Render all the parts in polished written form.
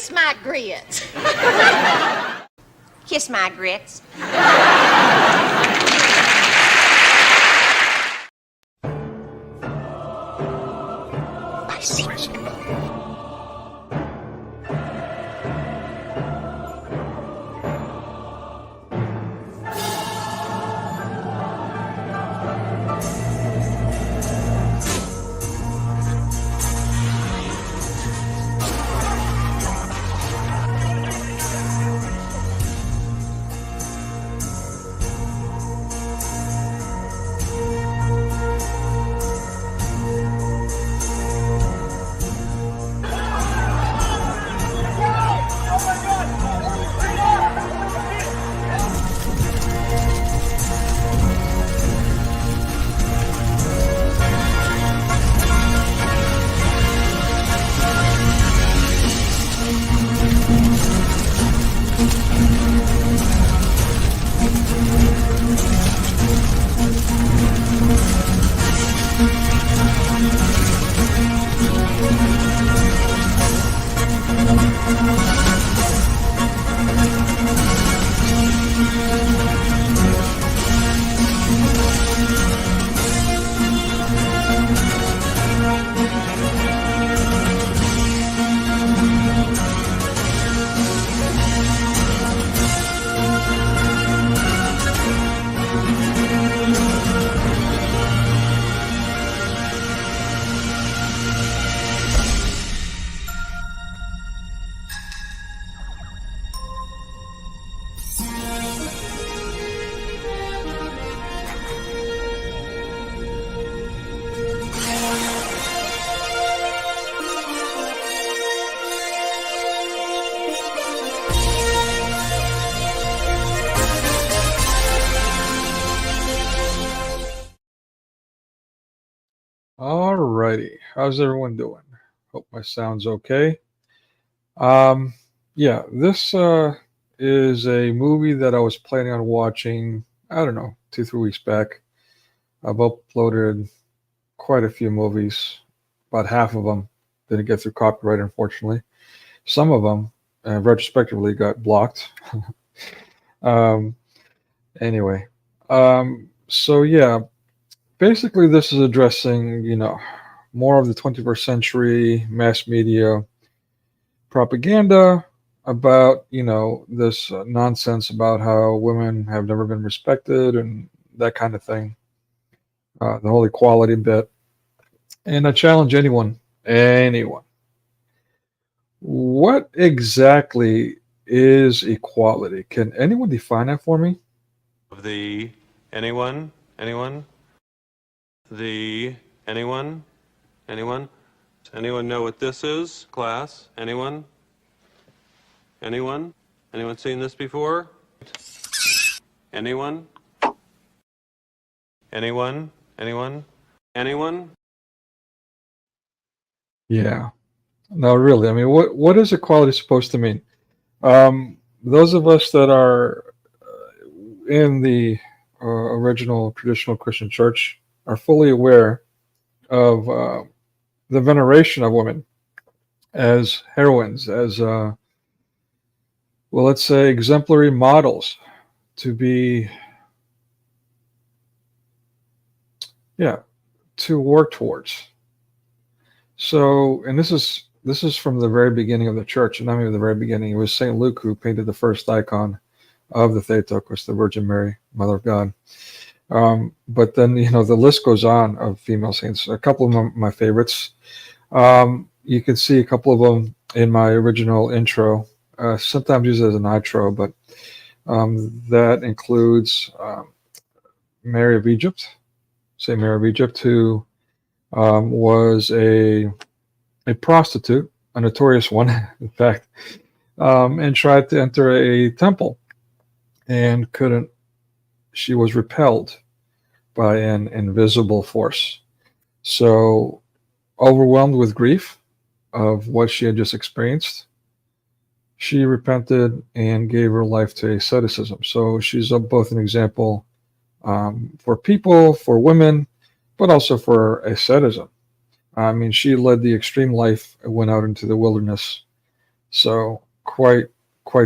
Kiss my grits. Kiss my grits. I see. Alrighty, how's everyone doing? Hope my sound's okay. Um, yeah, this is a movie that I was planning on watching, I don't know, 2, 3 weeks back. I've uploaded quite a few movies, about half of them didn't get through copyright, unfortunately. Some of them, retrospectively, got blocked. um, anyway, so yeah, basically, this is addressing, more of the 21st century mass media propaganda about, this nonsense about how women have never been respected and that kind of thing, the whole equality bit. And I challenge anyone, what exactly is equality? Can anyone define that for me? Anyone? Anyone know what this is, class? Anyone? Anyone seen this before? Anyone? Anyone? Yeah. No, really. I mean, what is equality supposed to mean? Those of us that are in the original traditional Christian church are fully aware of the veneration of women as heroines, as let's say exemplary models to be, to work towards. So, and this is from the very beginning of the church, and not even the very beginning. It was St. Luke who painted the first icon of the Theotokos, the Virgin Mary, Mother of God. But then, the list goes on of female saints. A couple of my favorites. You can see a couple of them in my original intro, sometimes used as an outro, but that includes Mary of Egypt, St. Mary of Egypt, who was a prostitute, a notorious one, in fact, and tried to enter a temple and couldn't. She was repelled by an invisible force. So, overwhelmed with grief of what she had just experienced, she repented and gave her life to asceticism. So she's both an example for people, for women, but also for asceticism. I mean, she led the extreme life and went out into the wilderness So quite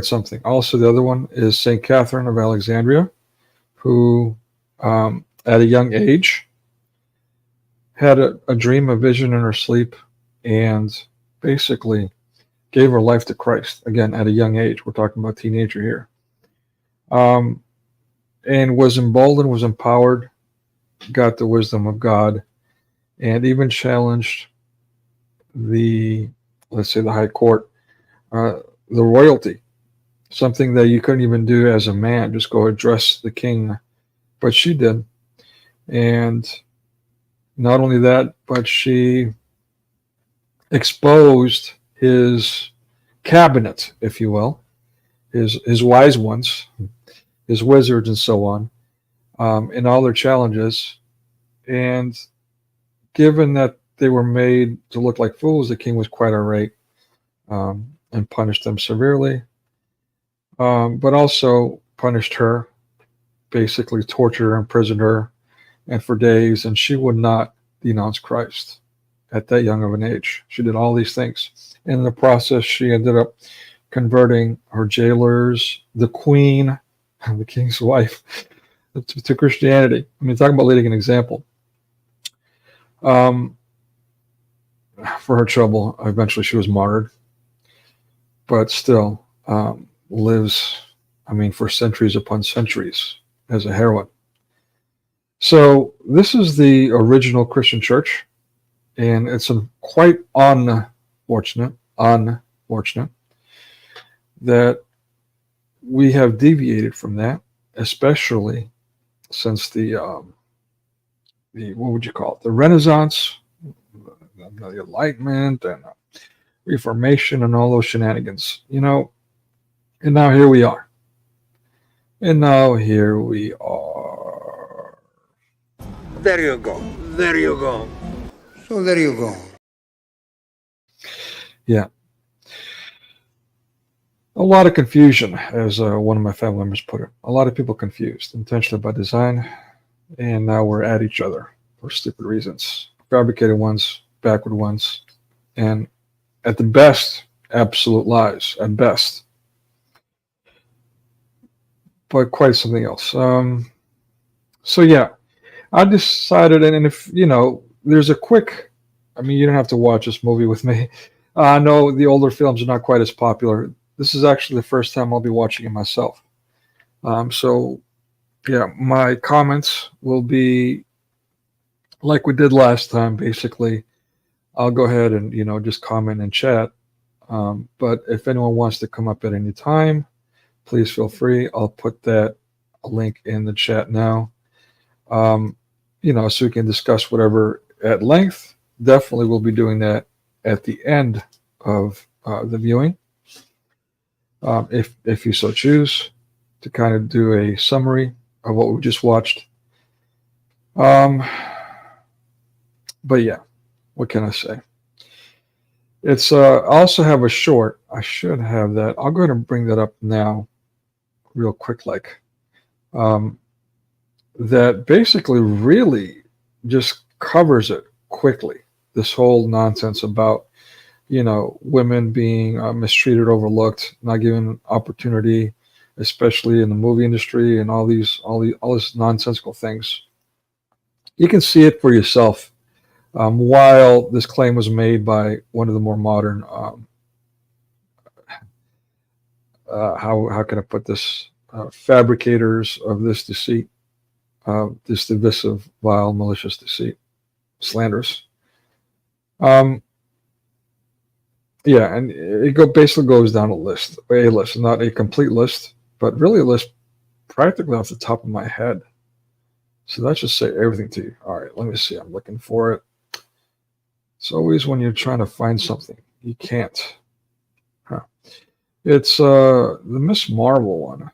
something. Also, the other one is Saint Catherine of Alexandria, who at a young age had a dream, a vision in her sleep, and basically gave her life to Christ. Again, at a young age. We're talking about teenager here. And was emboldened, was empowered, got the wisdom of God, and even challenged the, let's say, the high court, the royalty, something that you couldn't even do as a man, just go address the king. But she did. And not only that, but she exposed his cabinet, if you will, his wise ones, his wizards, and so on, in all their challenges. And given that they were made to look like fools, the king was quite irate, and punished them severely, but also punished her, basically tortured her, imprisoned her, and for days, and she would not denounce Christ at that young of an age. She did all these things. In the process, she ended up converting her jailers, the queen, the king's wife, to Christianity. I mean, talking about leading an example. For her trouble, eventually she was martyred, but still lives, I mean, for centuries upon centuries as a heroine. So this is the original Christian church, and it's quite unfortunate that we have deviated from that, especially since the what would you call it? The Renaissance, the Enlightenment, and Reformation, and all those shenanigans, you know. And now here we are. There you go. There you go. So there you go. Yeah. A lot of confusion, as one of my family members put it. A lot of people confused, intentionally by design, and now we're at each other for stupid reasons. Fabricated ones, backward ones, and at the best, absolute lies, at best. But quite something else. So yeah, I decided, and if, you know, there's a quick, I mean, you don't have to watch this movie with me. I know the older films are not quite as popular. This is actually the first time I'll be watching it myself. So yeah, my comments will be like we did last time, basically. I'll go ahead and, you know, just comment and chat. But if anyone wants to come up at any time, please feel free. I'll put that link in the chat now. You know, so we can discuss whatever at length. Definitely we'll be doing that at the end of the viewing, if you so choose, to kind of do a summary of what we just watched. But yeah, what can I say? It's I also have a short. I should have that. I'll go ahead and bring that up now, real quick, like. That basically really just covers it quickly. This whole nonsense about, you know, women being mistreated, overlooked, not given opportunity, especially in the movie industry, and all these nonsensical things. You can see it for yourself. While this claim was made by one of the more modern, how can I put this, fabricators of this deceit. This divisive, vile, malicious deceit, slanderous. Yeah, and it basically goes down a list, not a complete list, but really a list practically off the top of my head. So that should say everything to you. All right, let me see. I'm looking for it. It's always when you're trying to find something, you can't. Huh. It's the Miss Marvel one.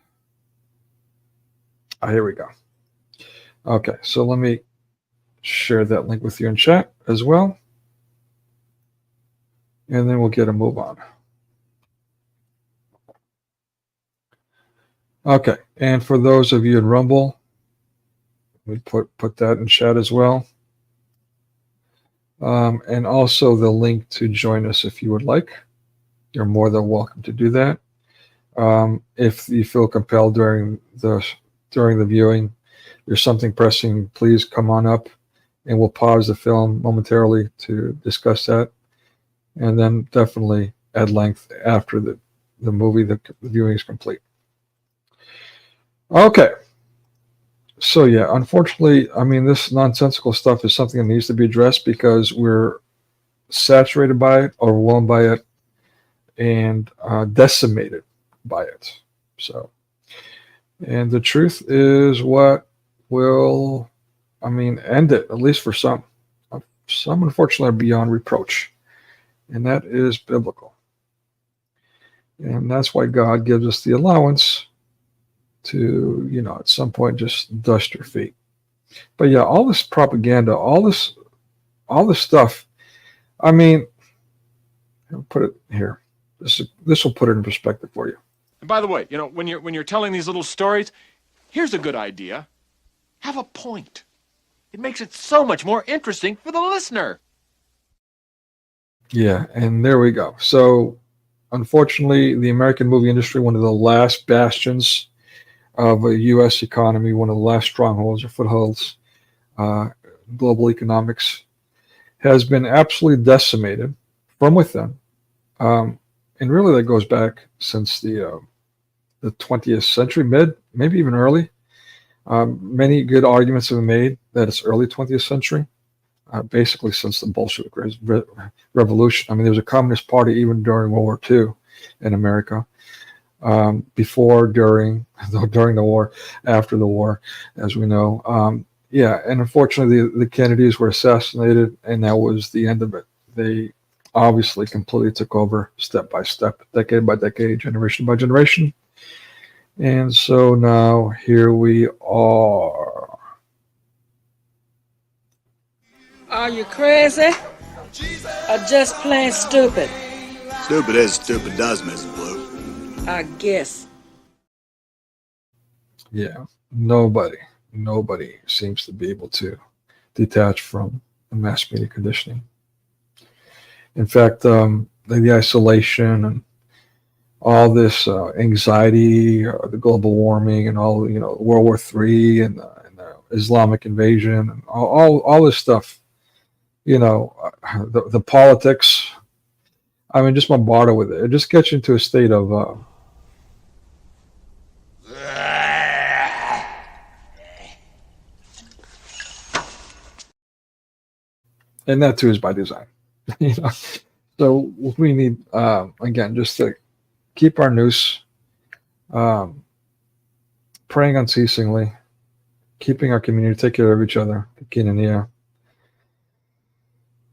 Oh, here we go. Okay, so let me share that link with you in chat as well. And then we'll get a move on. Okay, and for those of you in Rumble, we put that in chat as well. And also the link to join us if you would like. you're more than welcome to do that. If you feel compelled during the viewing, there's something pressing, please come on up and we'll pause the film momentarily to discuss that. And then definitely at length after the movie, the viewing is complete. Okay. So yeah, unfortunately, I mean, this nonsensical stuff is something that needs to be addressed because we're saturated by it, overwhelmed by it, and decimated by it. So, and the truth is what will, I mean, end it, at least for some. Some, unfortunately, are beyond reproach, and that is biblical. And that's why God gives us the allowance to, at some point just dust your feet. But yeah, all this propaganda, all this stuff, I mean, I'll put it here. This will put it in perspective for you. And by the way, when you're telling these little stories, here's a good idea. Have a point. It makes it so much more interesting for the listener. Yeah, and there we go. So, unfortunately, the American movie industry, one of the last bastions of a U.S. economy, one of the last strongholds or footholds, global economics, has been absolutely decimated from within. And really, that goes back since the 20th century, maybe even early. Many good arguments have been made that it's early 20th century, basically since the Bolshevik Revolution. I mean, there was a Communist Party even during World War II in America, before, during the war, after the war, as we know. Yeah, and unfortunately, the Kennedys were assassinated, and that was the end of it. They obviously completely took over step by step, decade by decade, generation by generation. And so now here we are. Are you crazy? Or just plain stupid? Stupid as stupid does, Mrs. Blue. I guess. Yeah, nobody seems to be able to detach from the mass media conditioning. In fact, the isolation and all this anxiety, the global warming, and all World War III and the Islamic invasion, and all this stuff. The politics. I mean, just bombarded with it. It just gets you into a state of. And that too is by design. So we need, again, just to keep our noose, praying unceasingly, keeping our community, take care of each other,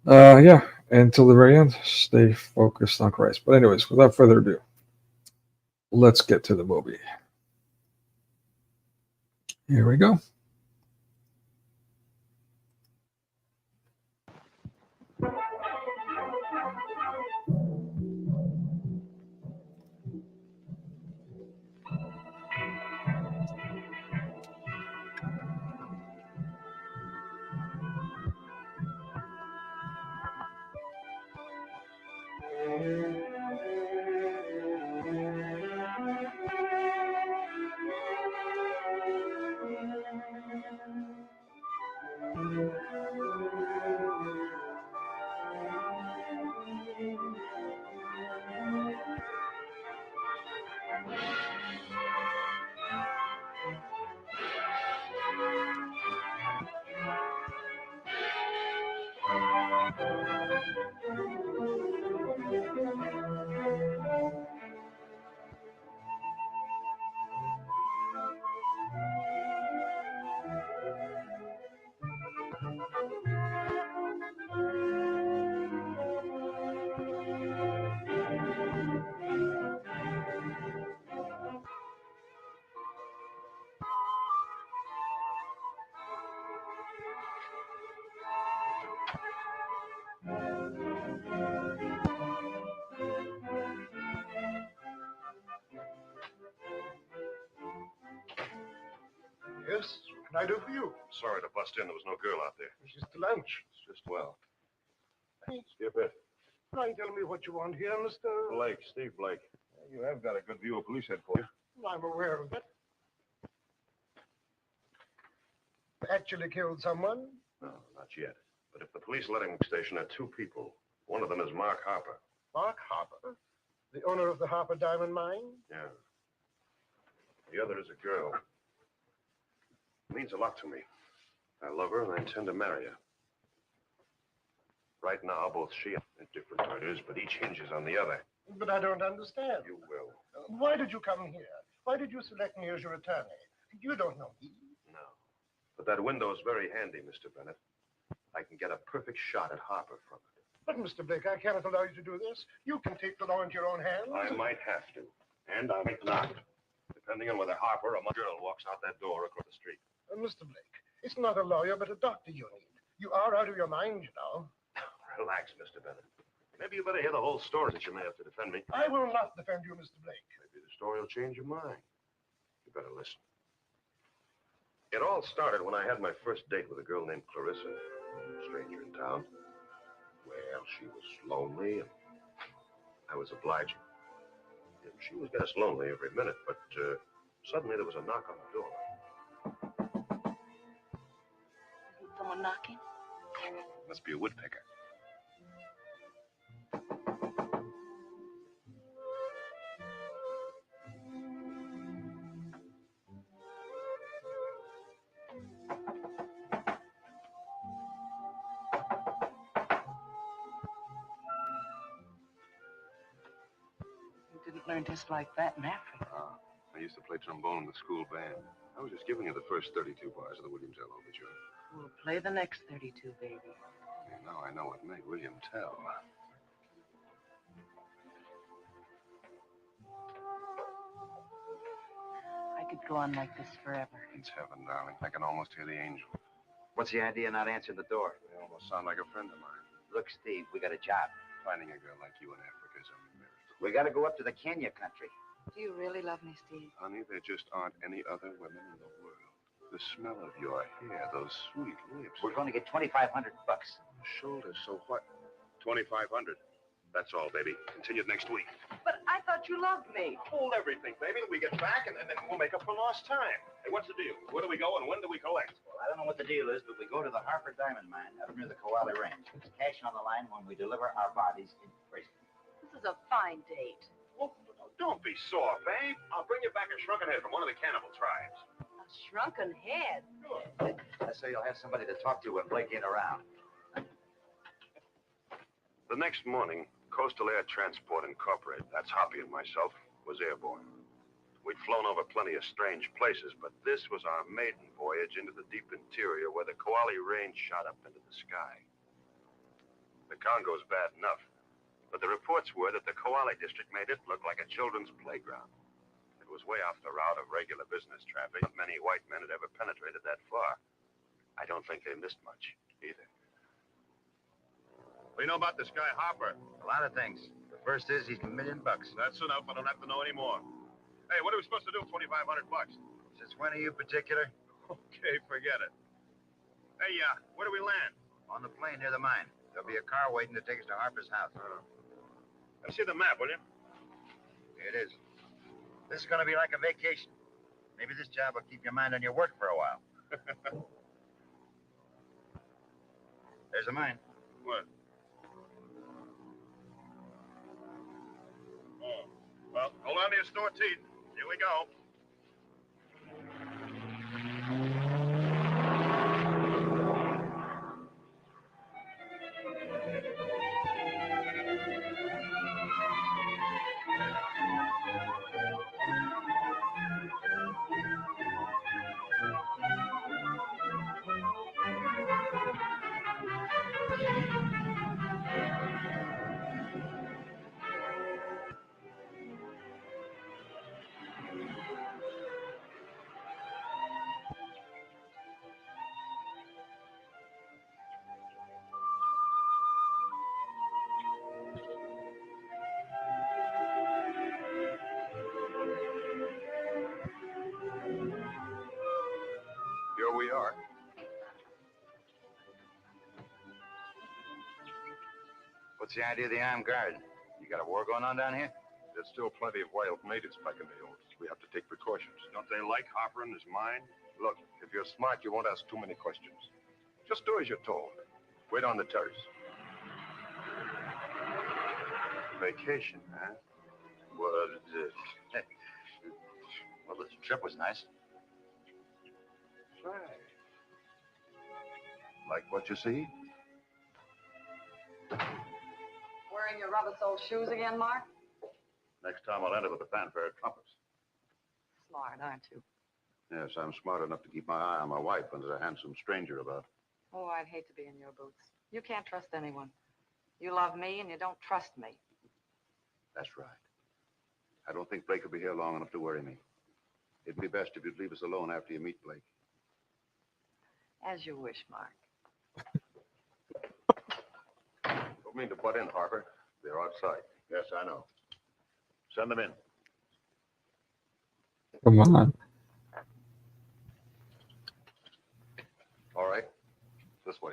yeah, until the very end, stay focused on Christ. But anyways, without further ado, let's get to the movie. Here we go. Yes, what can I do for you? Sorry to bust in. There was no girl out there. It's just a lunch. It's just, well, Step in. Mind telling me what you want here, Mr. Blake, Steve Blake. You have got a good view of police headquarters. I'm aware of it. Actually killed someone? No, not yet. But if the police letting station had two people, one of them is Mark Harper. Mark Harper? The owner of the Harper Diamond Mine? Yeah. The other is a girl. It means a lot to me. I love her and I intend to marry her. Right now, both she and different murders, but each hinges on the other. But I don't understand. You will. Why did you come here? Why did you select me as your attorney? You don't know me. No. But that window is very handy, Mr. Bennett. I can get a perfect shot at Harper from it. But, Mr. Blake, I cannot allow you to do this. You can take the law into your own hands. I might have to. And I might not. Depending on whether Harper or my girl walks out that door across the street. Mr. Blake, it's not a lawyer, but a doctor you need. You are out of your mind, you know. Relax, Mr. Bennett. Maybe you better hear the whole story that you may have to defend me. I will not defend you, Mr. Blake. Maybe the story will change your mind. You better listen. It all started when I had my first date with a girl named Clarissa, a stranger in town. Well, she was lonely, and I was obliging. And she was getting lonely every minute, but suddenly there was a knock on the door. Isn't someone knocking? Must be a woodpecker. You didn't learn just like that in Africa. I used to play trombone in the school band. I was just giving you the first 32 bars of the William Tell Overture. We'll play the next 32, baby. Now I know what made William Tell. I could go on like this forever. It's heaven, darling. I can almost hear the angel. What's the idea of not answering the door? They almost sound like a friend of mine. Look, Steve, we got a job. Finding a girl like you in Africa is a miracle. We got to go up to the Kenya country. Do you really love me, Steve? Honey, there just aren't any other women in the world. The smell of your hair, those sweet lips. We're going to get $2,500. Shoulders, so what? 2,500. That's all, baby. Continue next week. But I thought you loved me. Hold everything, baby, till we get back, and then we'll make up for lost time. Hey, what's the deal? Where do we go, and when do we collect? Well, I don't know what the deal is, but we go to the Harper Diamond Mine up near the Koali Range. There's cash on the line when we deliver our bodies in prison. This is a fine date. Well, don't be sore, babe. I'll bring you back a shrunken head from one of the cannibal tribes. A shrunken head. That's so you'll have somebody to talk to when Blake ain't around. The next morning, Coastal Air Transport Incorporated, that's Hoppy and myself, was airborne. We'd flown over plenty of strange places, but this was our maiden voyage into the deep interior where the Koali Range shot up into the sky. The Congo's bad enough, but the reports were that the Koali district made it look like a children's playground. It was way off the route of regular business traffic. Not many white men had ever penetrated that far. I don't think they missed much, either. What do you know about this guy, Harper? A lot of things. The first is he's $1 million. That's enough. I don't have to know any more. Hey, what are we supposed to do with $2,500? Since when are you particular? Okay, forget it. Hey, where do we land? On the plane near the mine. There'll be a car waiting to take us to Harper's house. Let me see the map, will you? Here it is. This is going to be like a vacation. Maybe this job will keep your mind on your work for a while. There's the mine. What? Oh. Well, hold on to your store teeth. Here we go. What's the idea of the armed guard? You got a war going on down here? There's still plenty of wild natives back in the hills. We have to take precautions. Don't they like Harper and his mine? Look, if you're smart, you won't ask too many questions. Just do as you're told. Wait on the terrace. Vacation, huh? Well, well, the trip was nice. Right. Like what you see? Wearing your rubber-soled shoes again, Mark? Next time I'll enter with a fanfare of trumpets. Smart, aren't you? Yes, I'm smart enough to keep my eye on my wife when there's a handsome stranger about. Oh, I'd hate to be in your boots. You can't trust anyone. You love me and you don't trust me. That's right. I don't think Blake will be here long enough to worry me. It'd be best if you'd leave us alone after you meet Blake. As you wish, Mark. Don't mean to butt in, Harper. They're outside. Yes, I know. Send them in. Come on. All right. This way.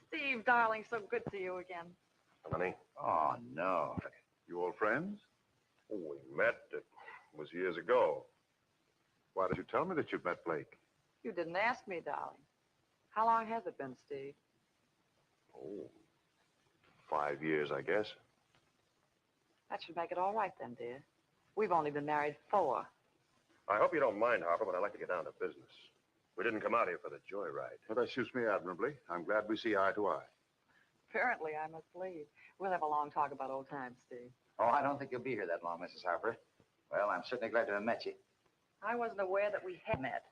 Steve, darling, so good to see you again. Honey, Oh, no. you old friends? Oh, we met. It was years ago. Why did you tell me that you'd met Blake? You didn't ask me, darling. How long has it been, Steve? Oh, 5 years, I guess. That should make it all right then, dear. We've only been married 4. I hope you don't mind, Harper, but I'd like to get down to business. We didn't come out here for the joyride. Well, that suits me admirably. I'm glad we see eye to eye. Apparently, I must leave. We'll have a long talk about old times, Steve. Oh, I don't think you'll be here that long, Mrs. Harper. Well, I'm certainly glad to have met you. I wasn't aware that we had met.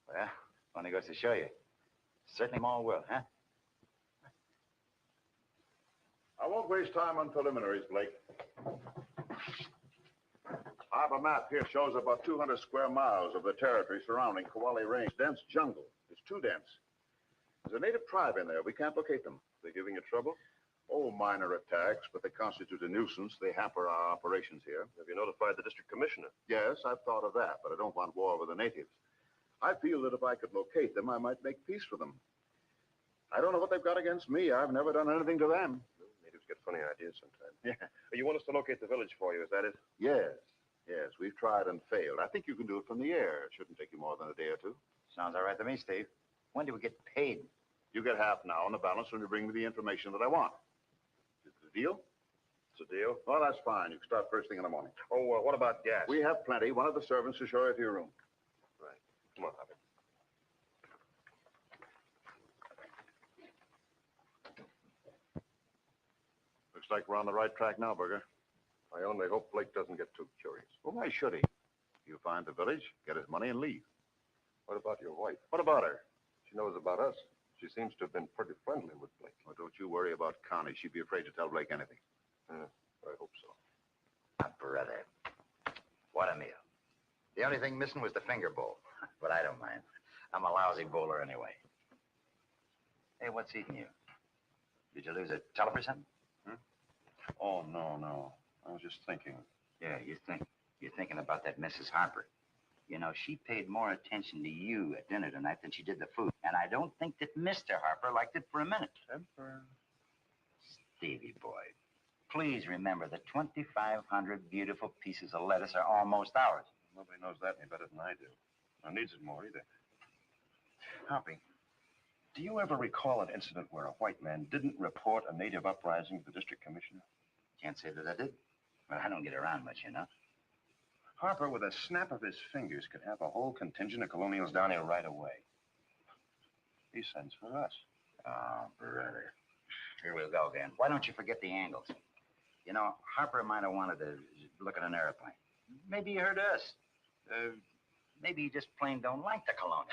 Well, only goes to show you. Certainly more will, huh? I won't waste time on preliminaries, Blake. I have a map here shows about 200 square miles of the territory surrounding Kawali Range. Dense jungle. It's too dense. There's a native tribe in there. We can't locate them. They're giving you trouble? Oh, minor attacks, but they constitute a nuisance. They hamper our operations here. Have you notified the district commissioner? Yes, I've thought of that, but I don't want war with the natives. I feel that if I could locate them, I might make peace for them. I don't know what they've got against me. I've never done anything to them. Natives get funny ideas sometimes. Yeah. You want us to locate the village for you, is that it? Yes. Yes, we've tried and failed. I think you can do it from the air. It shouldn't take you more than a day or two. Sounds all right to me, Steve. When do we get paid? You get half now and the balance when you bring me the information that I want. Is it a deal? It's a deal. Well, that's fine. You can start first thing in the morning. Oh, what about gas? We have plenty. One of the servants will show you to your room. Right. Come on, Harvey. Looks like we're on the right track now, Berger. I only hope Blake doesn't get too curious. Well, why should he? You find the village, get his money, and leave. What about your wife? What about her? She knows about us. She seems to have been pretty friendly with Blake. Well, don't you worry about Connie. She'd be afraid to tell Blake anything. I hope so. Brother, what a meal. The only thing missing was the finger bowl, but I don't mind. I'm a lousy bowler anyway. Hey, what's eating you? Did you lose a telephone or something? Oh, no. I was just thinking. Yeah, you're thinking about that Mrs. Harper. You know, she paid more attention to you at dinner tonight than she did the food. And I don't think that Mr. Harper liked it for a minute. Stevie boy, please remember that 2,500 beautiful pieces of lettuce are almost ours. Nobody knows that any better than I do. Nor needs it more either. Hoppy, do you ever recall an incident where a white man didn't report a native uprising to the district commissioner? Can't say that I did. But I don't get around much, you know. Harper, with a snap of his fingers, could have a whole contingent of colonials down here right away. He sends for us. Oh, brother. Here we go again. Why don't you forget the angles? You know, Harper might have wanted to look at an airplane. Maybe he heard us. Maybe he just plain don't like the colonials.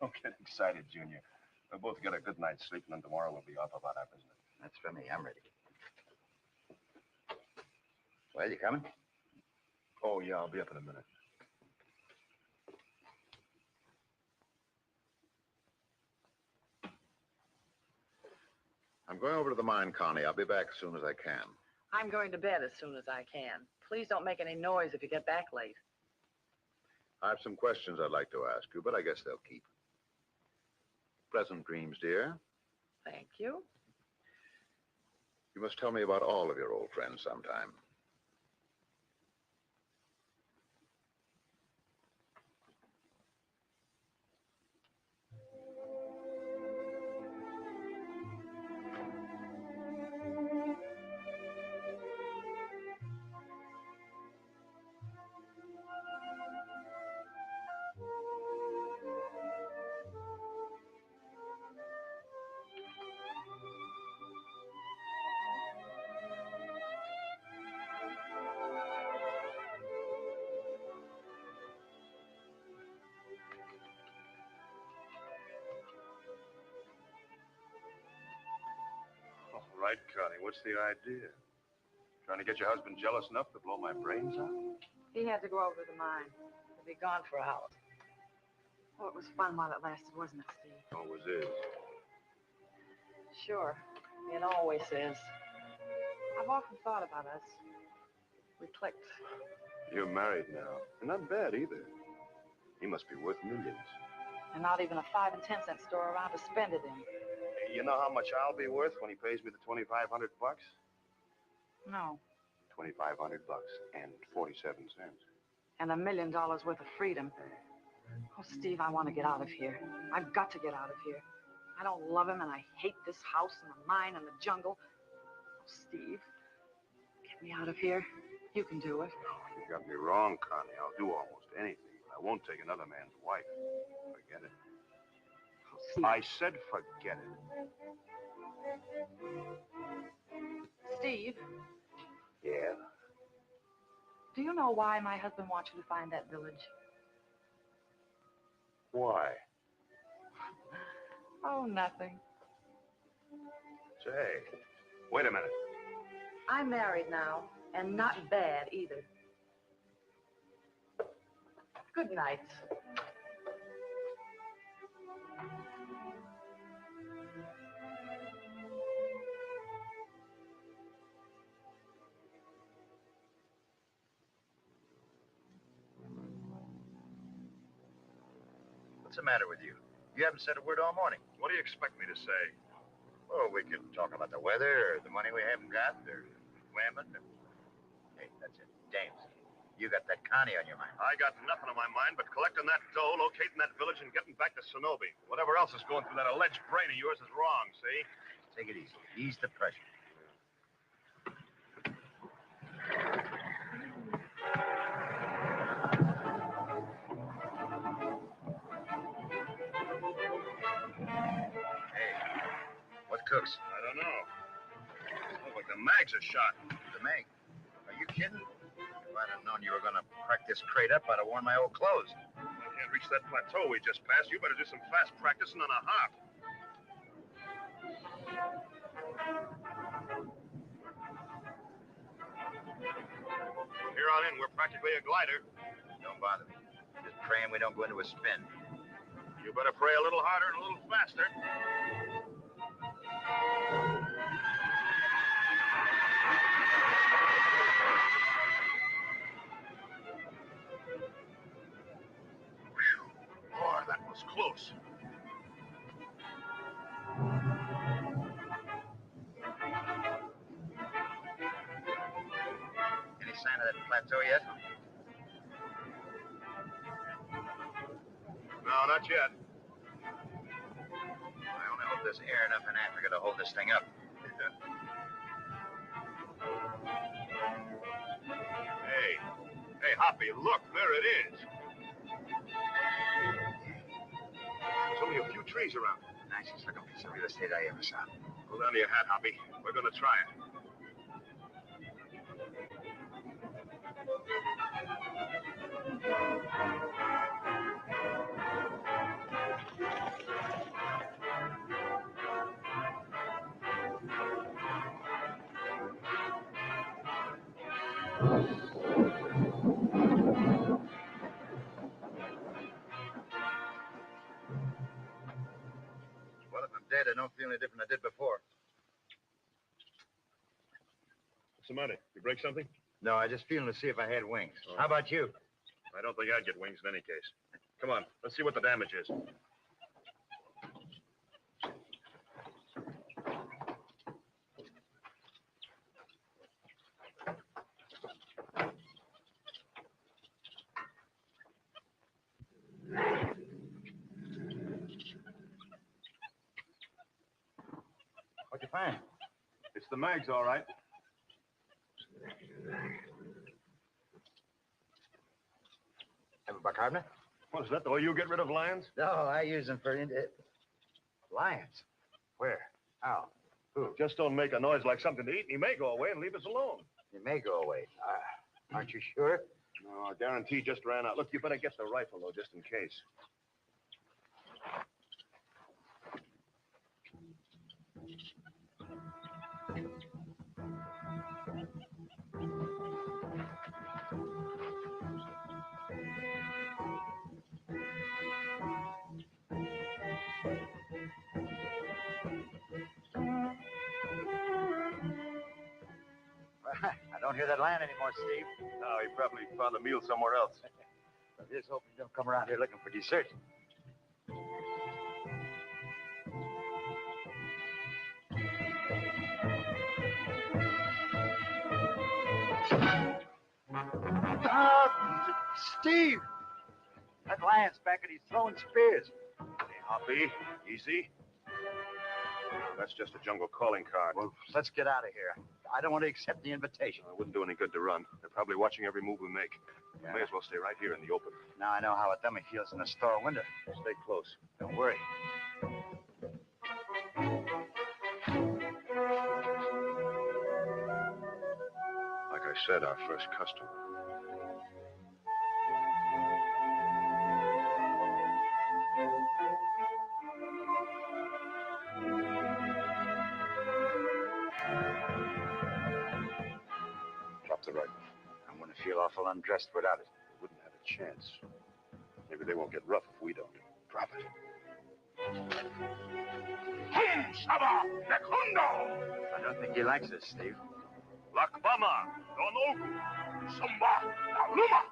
Don't get excited, Junior. We'll both get a good night's sleep, and then tomorrow we'll be off about our business. That's for me. I'm ready. Well, you coming? Oh, yeah, I'll be up in a minute. I'm going over to the mine, Connie. I'll be back as soon as I can. I'm going to bed as soon as I can. Please don't make any noise if you get back late. I have some questions I'd like to ask you, but I guess they'll keep. Pleasant dreams, dear. Thank you. You must tell me about all of your old friends sometime. All right, Connie, what's the idea? Trying to get your husband jealous enough to blow my brains out? He had to go over to the mine. He'll be gone for hours. Oh, it was fun while it lasted, wasn't it, Steve? Always is. Sure. It always is. I've often thought about us. We clicked. You're married now. And not bad either. He must be worth millions. And not even a 5 and 10 cent store around to spend it in. You know how much I'll be worth when he pays me the $2,500? No. $2,500 and 47 cents. And $1 million worth of freedom. Oh, Steve, I want to get out of here. I've got to get out of here. I don't love him, and I hate this house and the mine and the jungle. Oh, Steve, get me out of here. You can do it. You got me wrong, Connie. I'll do almost anything, but I won't take another man's wife. Forget it. Oh, Steve. I said forget it. Steve, Yeah? do you know why my husband wants you to find that village? Why? Oh, nothing. Say, wait a minute. I'm married now, and not bad either. Good night. What's the matter with you? You haven't said a word all morning. What do you expect me to say? Oh, we could talk about the weather, or the money we haven't got, or women. Hey, that's it. Dames. You got that Connie on your mind. I got nothing on my mind but collecting that dough, locating that village, and getting back to Sonobi. Whatever else is going through that alleged brain of yours is wrong, see? Take it easy. Ease the pressure. Hey, what cooks? I don't know. Look like the mags are shot. The Meg. Are you kidding? If I'd have known you were going to crack this crate up, I'd have worn my old clothes. I can't reach that plateau we just passed. You better do some fast practicing on a hop. Here on in, we're practically a glider. Don't bother me. Just praying we don't go into a spin. You better pray a little harder and a little faster. Boy, that was close. Any sign of that plateau yet? No, not yet. I only hope there's air enough in Africa to hold this thing up. Hey, Hoppy, look, there it is. There's only a few trees around. Nicest looking piece of real estate I ever saw. Hold on to your hat, Hoppy. We're going to try it. Well, if I'm dead, I don't feel any different than I did before. What's the matter? You break something? No, I just feeling to see if I had wings. Oh. How about you? I don't think I'd get wings in any case. Come on, let's see what the damage is. What'd you find? It's the mags, all right. Have a bicarbonate? What, is that the way you get rid of lions? No, I use them for lions. Where? How? Who? Just don't make a noise like something to eat, and he may go away and leave us alone. He may go away. Aren't you sure? No, our guarantee just ran out. Look, you better get the rifle, though, just in case. I don't hear that lion anymore, Steve. No, he probably found a meal somewhere else. I just hope you don't come around here looking for dessert. Steve! That lion's back and he's throwing spears. Hey, Hoppy, easy. That's just a jungle calling card. Well, let's get out of here. I don't want to accept the invitation. It wouldn't do any good to run. They're probably watching every move we make. Yeah. May as well stay right here in the open. Now I know how a dummy feels in a store window. Stay close. Don't worry. Like I said, our first customer. Drop the rifle. I'm going to feel awful undressed without it. We wouldn't have a chance. Maybe they won't get rough if we don't. Drop it. I don't think he likes us, Steve. Lakbama, Donogu, Samba, Naluma.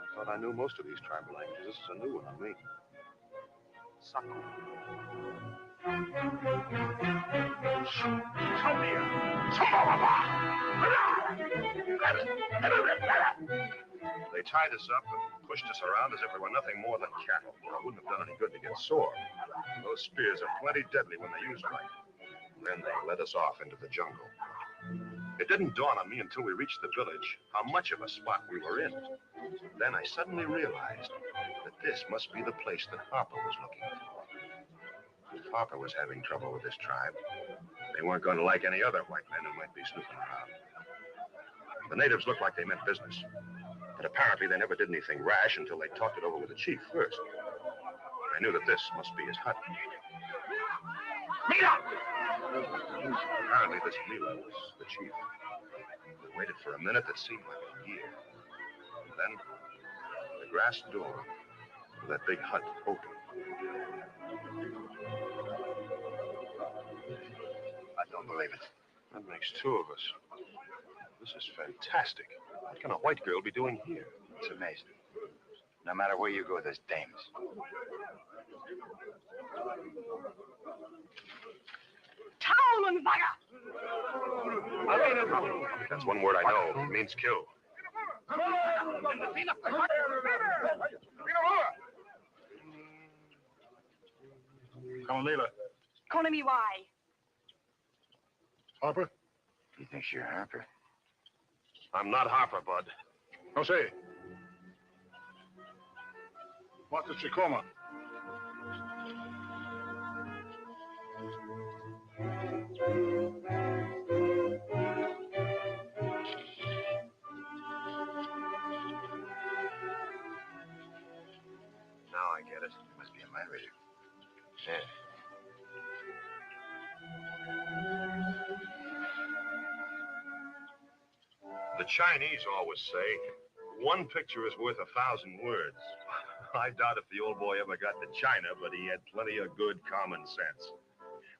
I thought I knew most of these tribal languages. This is a new one on me. Saku. They tied us up and pushed us around as if we were nothing more than cattle. It wouldn't have done any good to get sore. Those spears are plenty deadly when they're used right. Then they led us off into the jungle. It didn't dawn on me until we reached the village how much of a spot we were in. Then I suddenly realized that this must be the place that Harper was looking for. If Harper was having trouble with this tribe, they weren't going to like any other white men who might be snooping around. The natives looked like they meant business, but apparently they never did anything rash until they talked it over with the chief first. I knew that this must be his hut. Mila! Apparently this Mila was the chief. We waited for a minute that seemed like a year. And then the grass door of that big hut opened. I don't believe it. That makes two of us. This is fantastic. What can a white girl be doing here? It's amazing. No matter where you go, there's dames. That's one word I know. It means kill. Come on, Leela. Calling me why? Harper? You think you're Harper? I'm not Harper, Bud. No, say. What did she come on? Now I get it. It must be a mind reader. Yeah. The Chinese always say, one picture is worth 1,000 words. I doubt if the old boy ever got to China, but he had plenty of good common sense.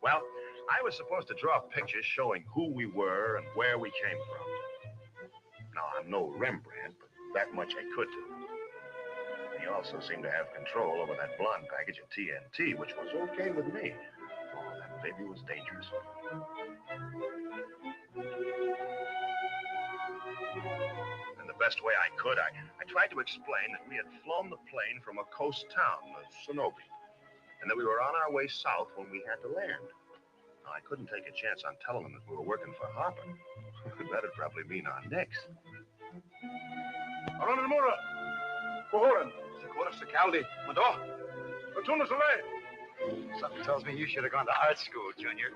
Well, I was supposed to draw pictures showing who we were and where we came from. Now, I'm no Rembrandt, but that much I could do. He also seemed to have control over that Blond package of TNT, which was okay with me. Oh, that baby was dangerous. In the best way I could, I tried to explain that we had flown the plane from a coast town, Sonobe, and that we were on our way south when we had to land. Now, I couldn't take a chance on telling them that we were working for Harper. That'd probably mean our necks. Aron el Mora. Cojones. Secoras, Secaldi, Mado. Fortuna's away. Something tells me you should have gone to art school, Junior.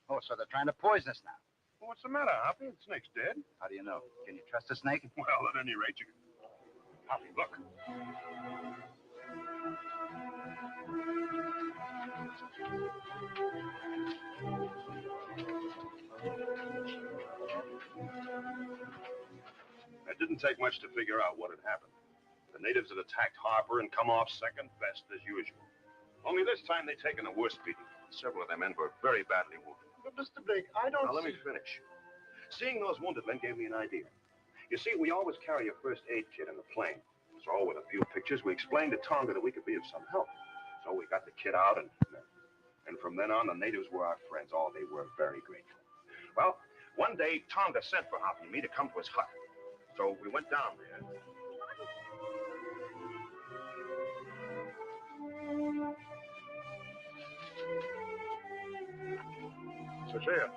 Oh, so they're trying to poison us now. Well, what's the matter, Hoppy? The snake's dead. How do you know? Can you trust a snake? Well, at any rate, you can... Hoppy, look. It didn't take much to figure out what had happened. The natives had attacked Harper and come off second best as usual. Only this time they'd taken a worse beating. Several of their men were very badly wounded. But, Mr. Blake, I don't Now, let me finish. Seeing those wounded men gave me an idea. You see, we always carry a first aid kit in the plane. So, with a few pictures, we explained to Tonga that we could be of some help. So we got the kit out, and from then on, the natives were our friends. Oh, they were very grateful. Well, one day, Tonga sent for Hoppy and me to come to his hut. So we went down there. So, here.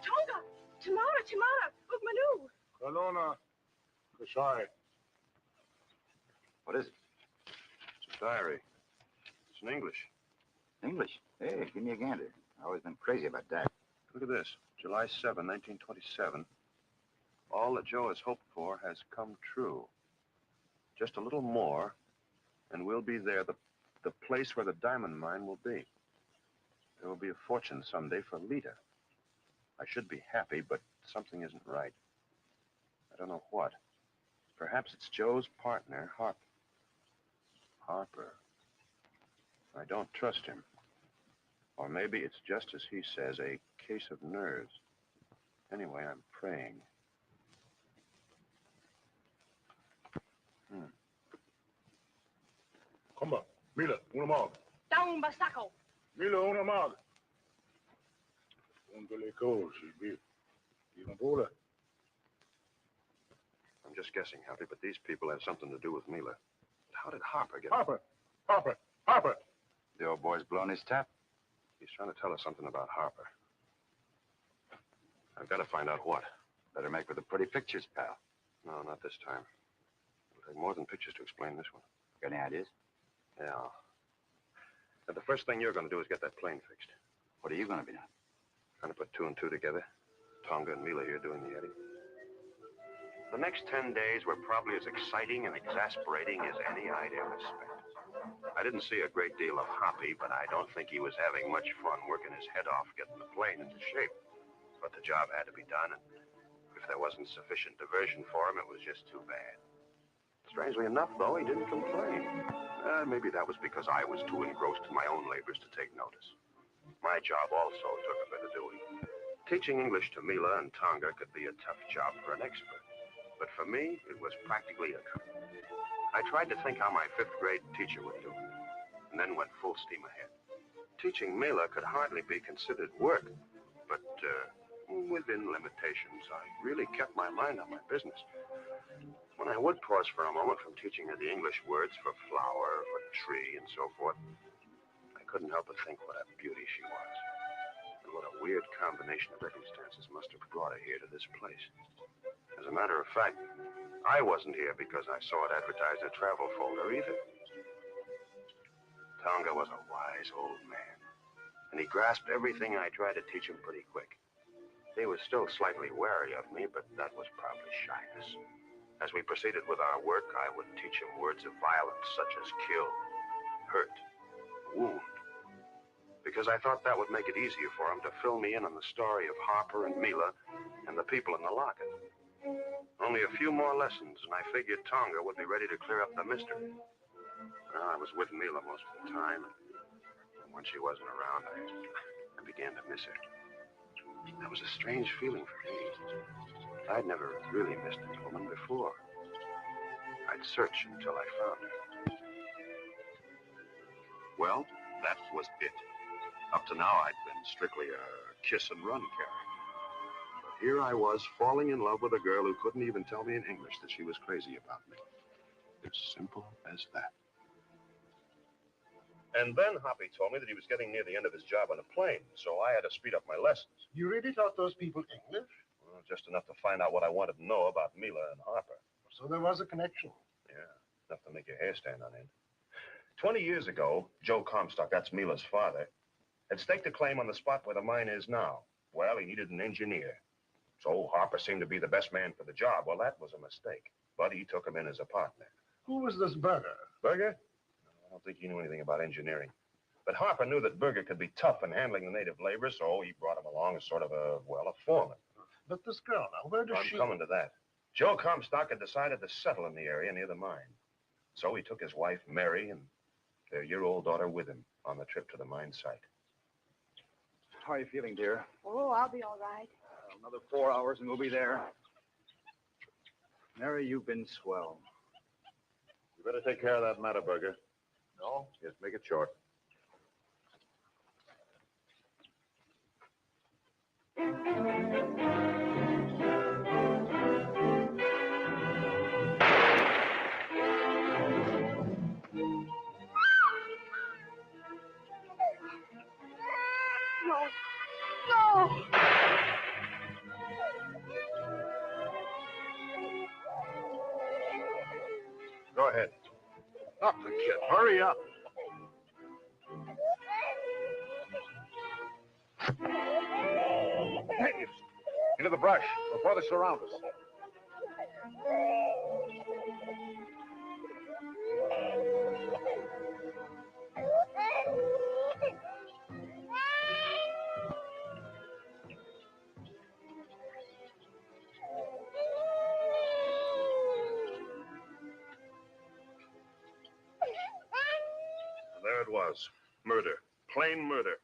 Tonga! Tamara! Ugmanu! Kalona. Kashai. What is it? It's a diary. It's in English. English? Hey, give me a gander. I've always been crazy about that. Look at this. July 7, 1927. All that Joe has hoped for has come true. Just a little more, and we'll be there, the place where the diamond mine will be. There will be a fortune someday for Lita. I should be happy, but something isn't right. I don't know what. Perhaps it's Joe's partner, Harper. Harper. I don't trust him. Or maybe it's just as he says, a case of nerves. Anyway, I'm praying. Come on. Mila, una mag. Down Basako! Mila, una mag. Un delico, si Even Bola. I'm just guessing, Happy, but these people have something to do with Mila. How did Harper get... Harper. The old boy's blown his tap. He's trying to tell us something about Harper. I've got to find out what. Better make with the pretty pictures, pal. No, not this time. It'll take more than pictures to explain this one. Got any ideas? Yeah. And the first thing you're going to do is get that plane fixed. What are you going to be doing? Trying to put two and two together. Tonga and Mila here doing the heading. The next 10 days were probably as exciting and exasperating as any I'd ever spent. I didn't see a great deal of Hoppy, but I don't think he was having much fun working his head off getting the plane into shape. But the job had to be done, and if there wasn't sufficient diversion for him, it was just too bad. Strangely enough, though, he didn't complain. Maybe that was because I was too engrossed in my own labors to take notice. My job also took a bit of doing. Teaching English to Mila and Tonga could be a tough job for an expert. But for me, it was practically a cut. I tried to think how my fifth grade teacher would do it, and then went full steam ahead. Teaching Mila could hardly be considered work, but within limitations, I really kept my mind on my business. When I would pause for a moment from teaching her the English words for flower, for tree, and so forth, I couldn't help but think what a beauty she was, and what a weird combination of circumstances must have brought her here to this place. As a matter of fact, I wasn't here because I saw it advertised in a travel folder either. Tonga was a wise old man, and he grasped everything I tried to teach him pretty quick. He was still slightly wary of me, but that was probably shyness. As we proceeded with our work, I would teach him words of violence such as kill, hurt, wound, because I thought that would make it easier for him to fill me in on the story of Harper and Mila and the people in the locket. Only a few more lessons, and I figured Tonga would be ready to clear up the mystery. Well, I was with Mila most of the time, and when she wasn't around, I began to miss her. That was a strange feeling for me. I'd never really missed a woman before. I'd search until I found her. Well, that was it. Up to now, I'd been strictly a kiss-and-run character. But here I was, falling in love with a girl who couldn't even tell me in English that she was crazy about me. As simple as that. And then Hoppy told me that he was getting near the end of his job on a plane, so I had to speed up my lessons. You really taught those people English? Well, just enough to find out what I wanted to know about Mila and Harper. So there was a connection. Yeah, enough to make your hair stand on end. 20 years ago, Joe Comstock, that's Mila's father, had staked a claim on the spot where the mine is now. Well, he needed an engineer. So Harper seemed to be the best man for the job. Well, that was a mistake. But he took him in as a partner. Who was this Berger? Berger? I don't think he knew anything about engineering. But Harper knew that Berger could be tough in handling the native labor, so he brought him along as sort of a foreman. But this girl, now, where does she... I'm coming to that. Joe Comstock had decided to settle in the area near the mine. So he took his wife, Mary, and their year-old daughter with him on the trip to the mine site. How are you feeling, dear? Oh, I'll be all right. Another 4 hours and we'll be there. Mary, you've been swell. You better take care of that matter, Berger. No? Yes, make it short. No. No. Go ahead. Up the kid. Hurry up. Natives! Into the brush before they surround us. There it was. Murder. Plain murder.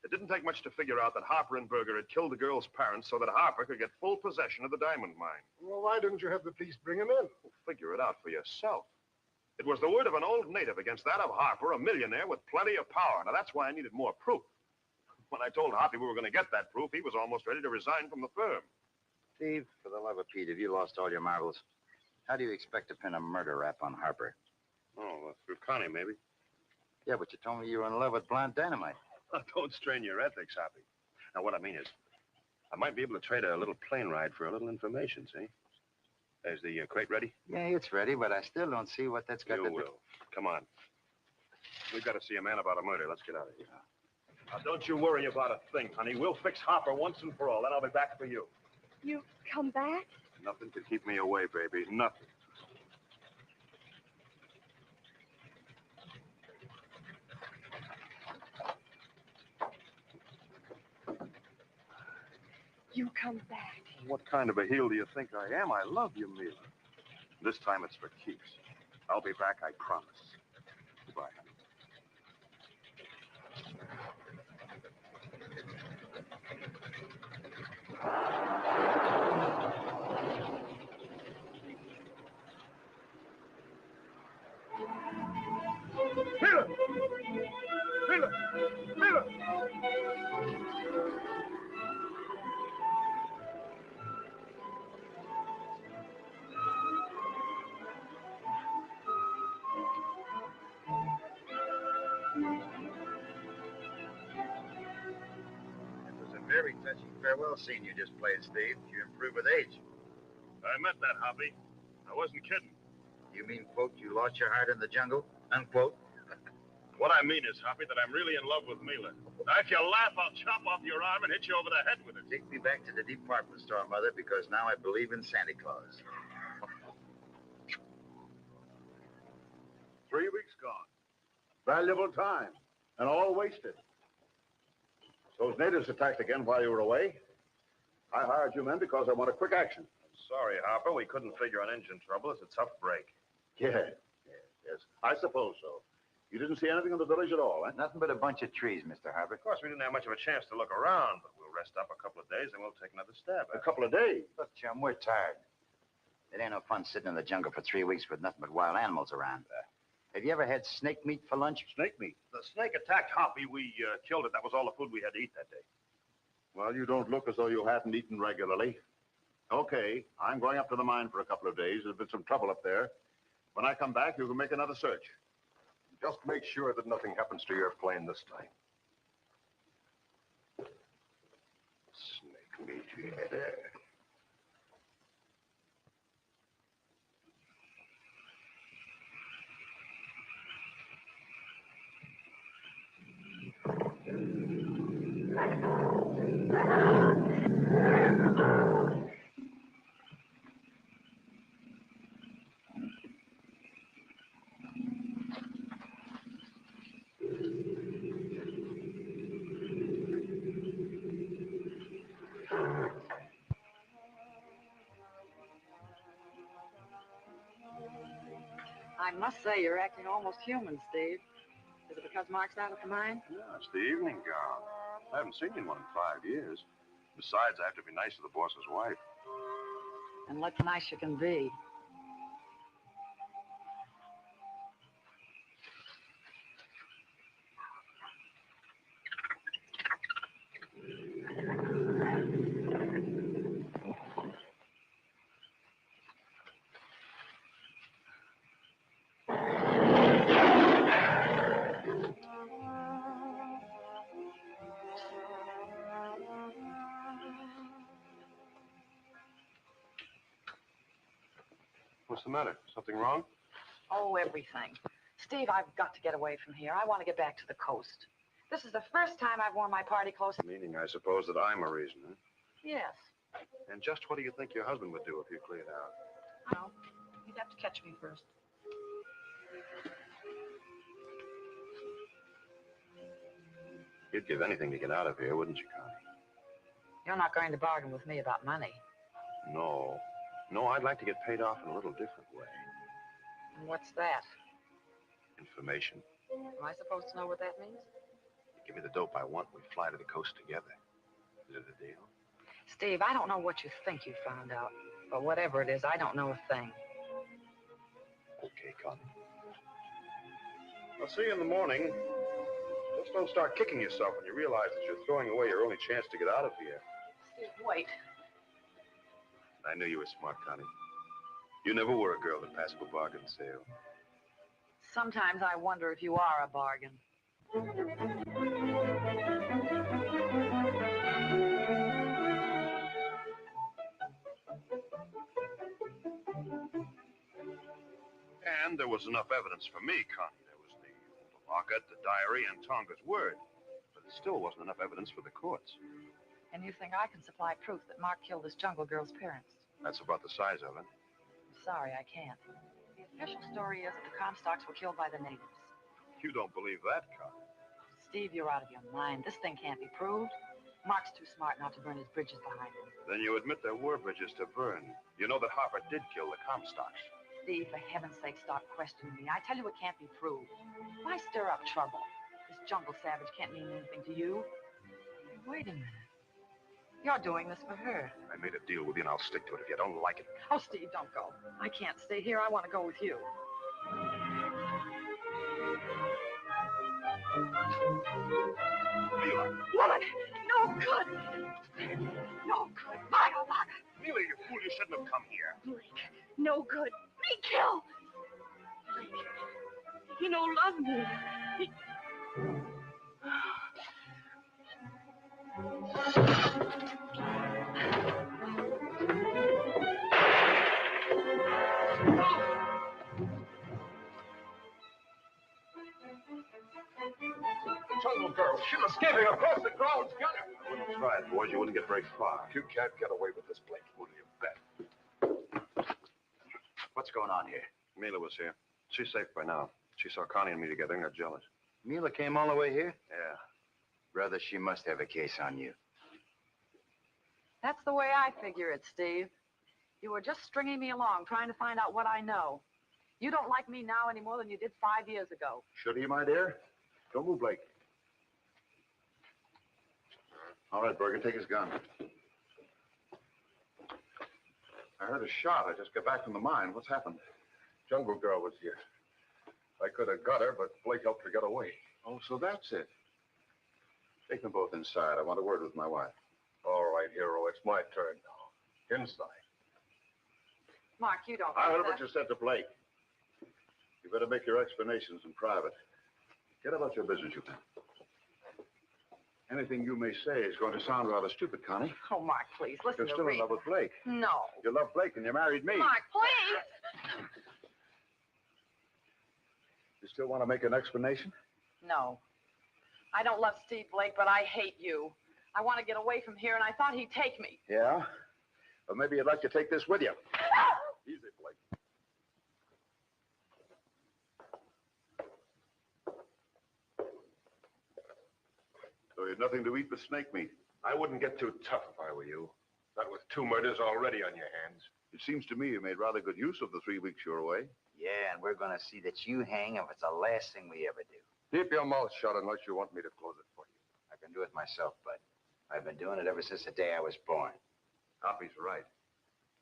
It didn't take much to figure out that Harper and Berger had killed the girl's parents so that Harper could get full possession of the diamond mine. Well, why didn't you have the police bring him in? Well, figure it out for yourself. It was the word of an old native against that of Harper, a millionaire with plenty of power. Now, that's why I needed more proof. When I told Hoppy we were going to get that proof, he was almost ready to resign from the firm. Steve, for the love of Pete, have you lost all your marbles? How do you expect to pin a murder rap on Harper? Oh, through Connie, maybe. Yeah, but you told me you were in love with Blond Dynamite. Don't strain your ethics, Hoppy. Now, what I mean is, I might be able to trade a little plane ride for a little information, see? Is the crate ready? Yeah, it's ready, but I still don't see what that's got You to do. will. Come on. We've got to see a man about a murder. Let's get out of here. Now, don't you worry about a thing, honey. We'll fix Harper once and for all. Then I'll be back for you. You come back? Nothing could keep me away, baby. Nothing. You come back. What kind of a heel do you think I am? I love you, Mila. This time it's for keeps. I'll be back, I promise. Goodbye, honey. Mila! Mila! Mila! It was a very touching farewell scene you just played, Steve. You improve with age. I meant that, Hoppy. I wasn't kidding. You mean, quote, you lost your heart in the jungle, unquote? What I mean is, Hoppy, that I'm really in love with Mila. Now, if you laugh, I'll chop off your arm and hit you over the head with it. Take me back to the department store, Mother, because now I believe in Santa Claus. 3 weeks gone. Valuable time, and all wasted. Those natives attacked again while you were away. I hired you men because I wanted quick action. Sorry, Harper. We couldn't figure on engine trouble. It's a tough break. Yes. I suppose so. You didn't see anything in the village at all, eh? Nothing but a bunch of trees, Mr. Harper. Of course, we didn't have much of a chance to look around, but we'll rest up a couple of days, and we'll take another stab A at it. couple of days. Look, chum, we're tired. It ain't no fun sitting in the jungle for 3 weeks with nothing but wild animals around. Have you ever had snake meat for lunch? Snake meat. The snake attacked Hoppy. We killed it. That was all the food we had to eat that day. Well, you don't look as though you hadn't eaten regularly. Okay, I'm going up to the mine for a couple of days. There's been some trouble up there. When I come back, you can make another search. Just make sure that nothing happens to your plane this time. Snake meat, yeah. I must say, you're acting almost human, Steve. Is it because Mark's out at the mine? Yeah, it's the evening gown. I haven't seen you in one in 5 years. Besides, I have to be nice to the boss's wife. And look nice you can be. What's the matter? Something wrong? Oh, everything. Steve, I've got to get away from here. I want to get back to the coast. This is the first time I've worn my party clothes. Meaning, I suppose, that I'm a reason, huh? Yes. And just what do you think your husband would do if you cleared out? I know. You'd have to catch me first. You'd give anything to get out of here, wouldn't you, Connie? You're not going to bargain with me about money. No. No, I'd like to get paid off in a little different way. And what's that? Information. Am I supposed to know what that means? Give me the dope I want, we fly to the coast together. Is it a deal? Steve, I don't know what you think you found out. But whatever it is, I don't know a thing. Okay, Connie. I'll see you in the morning. Just don't start kicking yourself when you realize that you're throwing away your only chance to get out of here. Steve, wait. I knew you were smart, Connie. You never were a girl that passed for bargain sale. Sometimes I wonder if you are a bargain. And there was enough evidence for me, Connie. There was the locket, the diary, and Tonga's word. But it still wasn't enough evidence for the courts. And you think I can supply proof that Mark killed this jungle girl's parents? That's about the size of it. I'm sorry, I can't. The official story is that the Comstocks were killed by the natives. You don't believe that, Connie. Steve, you're out of your mind. This thing can't be proved. Mark's too smart not to burn his bridges behind him. Then you admit there were bridges to burn. You know that Harper did kill the Comstocks. Steve, for heaven's sake, stop questioning me. I tell you it can't be proved. Why stir up trouble? This jungle savage can't mean anything to you. Wait a minute. You're doing this for her. I made a deal with you, and I'll stick to it if you don't like it. Oh, Steve, don't go. I can't stay here. I want to go with you. Mila! Woman! No good! No good! Vile lot! Mila, you fool, you shouldn't have come here. Blake, no good. Me kill. Blake, he no love me. He... Jungle girl, she's escaping across the grounds. Gunner. I wouldn't try it, boys. You wouldn't get very far. You can't get away with this, Blake. Will you bet? What's going on here? Mila was here. She's safe by now. She saw Connie and me together and got jealous. Mila came all the way here? Yeah. Brother, she must have a case on you. That's the way I figure it, Steve. You were just stringing me along, trying to find out what I know. You don't like me now any more than you did 5 years ago. Should he, my dear? Don't move, Blake. All right, Berger, take his gun. I heard a shot. I just got back from the mine. What's happened? Jungle Girl was here. I could have got her, but Blake helped her get away. Oh, so that's it. Take them both inside. I want a word with my wife. All right, hero, it's my turn now. Inside. Mark, you don't. I do heard that. what you said to Blake. You better make your explanations in private. Get about your business, you can. Anything you may say is going to sound rather stupid, Connie. Oh, Mark, please, listen You're to still in Reed. love with Blake. No. You love Blake and you married me. Mark, please. You still want to make an explanation? No. I don't love Steve Blake, but I hate you. I want to get away from here, and I thought he'd take me. Yeah? Well, maybe you'd like to take this with you. Easy, Blake. So you had nothing to eat but snake meat. I wouldn't get too tough if I were you. Not with 2 murders already on your hands. It seems to me you made rather good use of the 3 weeks you were away. Yeah, and we're going to see that you hang if it's the last thing we ever do. Keep your mouth shut unless you want me to close it for you. I can do it myself, bud. I've been doing it ever since the day I was born. Hoppy's right.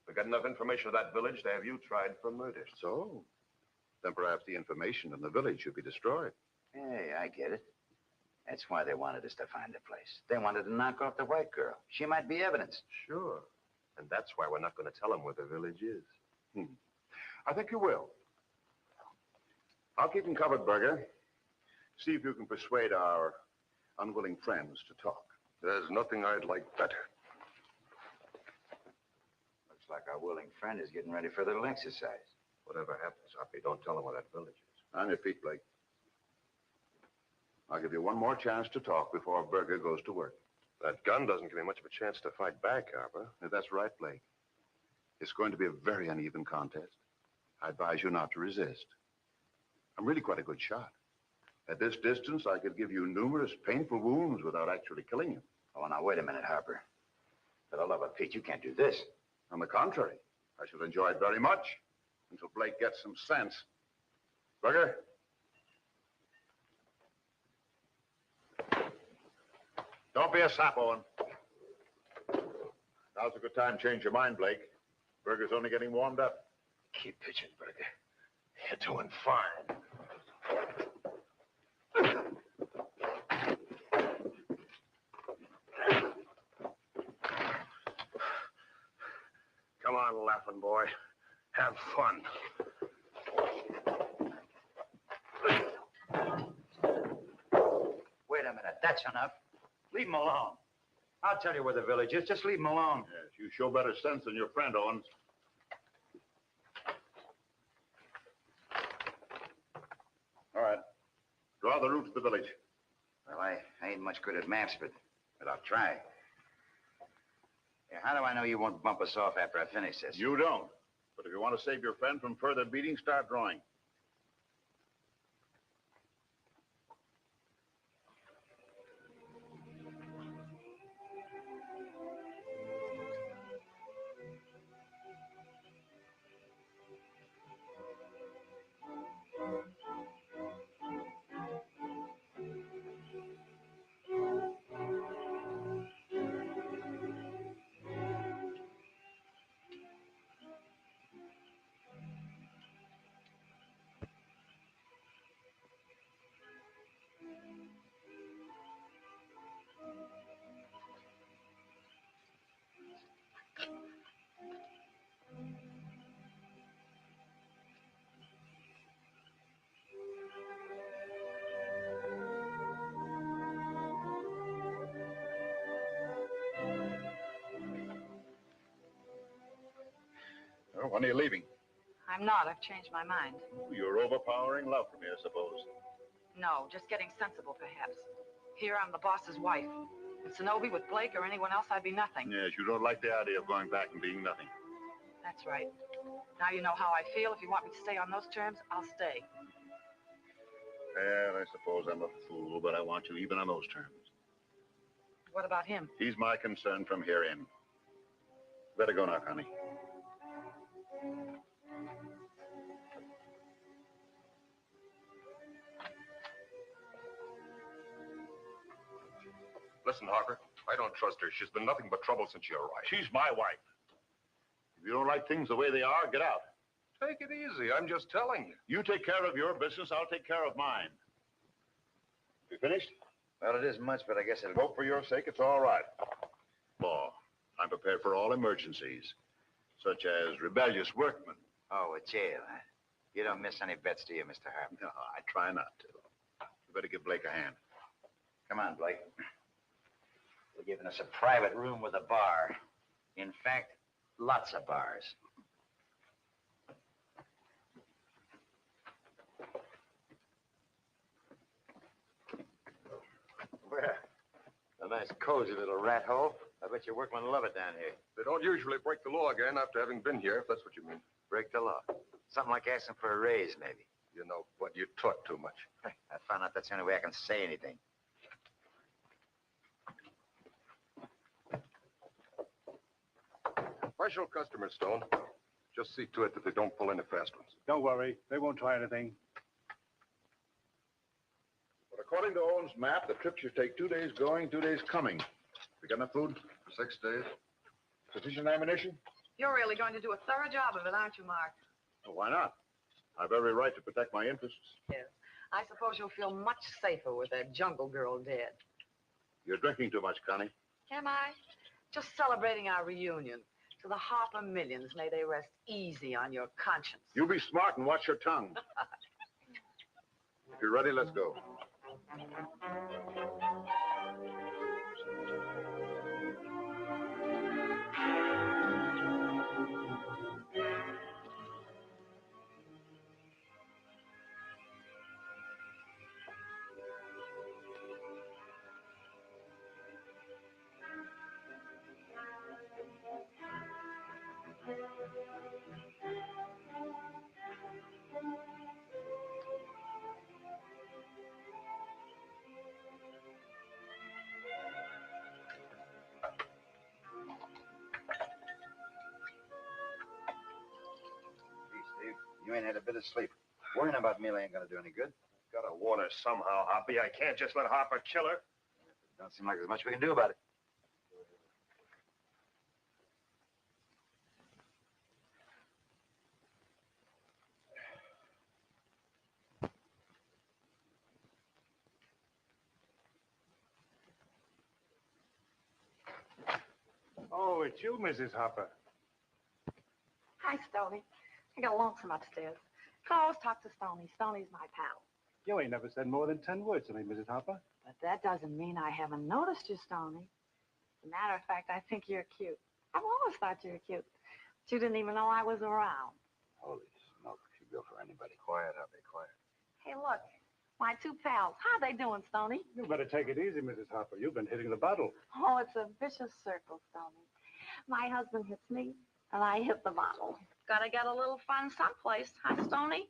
We got enough information of that village to have you tried for murder. So? Then perhaps the information in the village should be destroyed. Hey, I get it. That's why they wanted us to find the place. They wanted to knock off the white girl. She might be evidence. Sure. And that's why we're not going to tell them where the village is. I think you will. I'll keep them covered, Berger. See if you can persuade our unwilling friends to talk. There's nothing I'd like better. Looks like our willing friend is getting ready for the little exercise. Whatever happens, Hoppy, don't tell them where that village is. On your feet, Blake. I'll give you one more chance to talk before Berger goes to work. That gun doesn't give me much of a chance to fight back, Harper. That's right, Blake. It's going to be a very uneven contest. I advise you not to resist. I'm really quite a good shot. At this distance, I could give you numerous painful wounds without actually killing you. Oh, now, wait a minute, Harper. For the love of Pete, you can't do this. On the contrary, I shall enjoy it very much until Blake gets some sense. Berger? Don't be a sap, Owen. Now's a good time to change your mind, Blake. Berger's only getting warmed up. Keep pitching, Berger. You're doing fine. Come on, laughing boy. Have fun. Wait a minute. That's enough. Leave him alone. I'll tell you where the village is. Just leave him alone. Yes, you show better sense than your friend, Owens. All right. Draw the route to the village. Well, I ain't much good at maps, but I'll try. Yeah, how do I know you won't bump us off after I finish this? You don't. But if you want to save your friend from further beating, start drawing. Well, when are you leaving? I'm not. I've changed my mind. Your overpowering love for me, I suppose. No, just getting sensible, perhaps. Here, I'm the boss's wife. In Sonobi with Blake or anyone else, I'd be nothing. Yes, you don't like the idea of going back and being nothing. That's right. Now you know how I feel. If you want me to stay on those terms, I'll stay. Well, I suppose I'm a fool, but I want you even on those terms. What about him? He's my concern from here in. Better go now, Connie. Listen, Harper, I don't trust her. She's been nothing but trouble since she arrived. She's my wife. If you don't like things the way they are, get out. Take it easy. I'm just telling you. You take care of your business, I'll take care of mine. You finished? Well, it isn't much, but I guess it'll Hope for your sake it's all right. Law. I'm prepared for all emergencies, such as rebellious workmen. Oh, a jail, huh? You don't miss any bets, do you, Mr. Harper? No, I try not to. You better give Blake a hand. Come on, Blake. They're giving us a private room with a bar. In fact, lots of bars. Well, a nice cozy little rat hole. I bet your workmen love it down here. They don't usually break the law again after having been here, if that's what you mean. Break the law. Something like asking for a raise, maybe. You know what? You talk too much. I found out that's the only way I can say anything. Special customers, Stone. Just see to it that they don't pull any fast ones. Don't worry. They won't try anything. But according to Owen's map, the trip should take 2 days going, 2 days coming. We got enough food? For 6 days? Sufficient ammunition? You're really going to do a thorough job of it, aren't you, Mark? Well, why not? I've every right to protect my interests. Yes. I suppose you'll feel much safer with that jungle girl dead. You're drinking too much, Connie. Am I? Just celebrating our reunion. To the Harper millions, may they rest easy on your conscience. You be smart and watch your tongue. If you're ready, let's go. You ain't had a bit of sleep. Worrying about Mila ain't gonna do any good. Gotta warn her somehow, Hoppy. I can't just let Harper kill her. Don't seem like there's much we can do about it. Oh, it's you, Mrs. Harper. Hi, Stoney. I got lonesome upstairs. I always talk to Stoney. Stoney's my pal. You ain't never said more than 10 words to me, Mrs. Harper. But that doesn't mean I haven't noticed you, Stoney. As a matter of fact, I think you're cute. I've always thought you were cute. But you didn't even know I was around. Holy smoke. She'd go for anybody. Quiet, Harper, quiet. Hey, look. My two pals. How they doing, Stoney? You better take it easy, Mrs. Harper. You've been hitting the bottle. Oh, it's a vicious circle, Stoney. My husband hits me, and I hit the bottle. Gotta get a little fun someplace, huh, Stoney?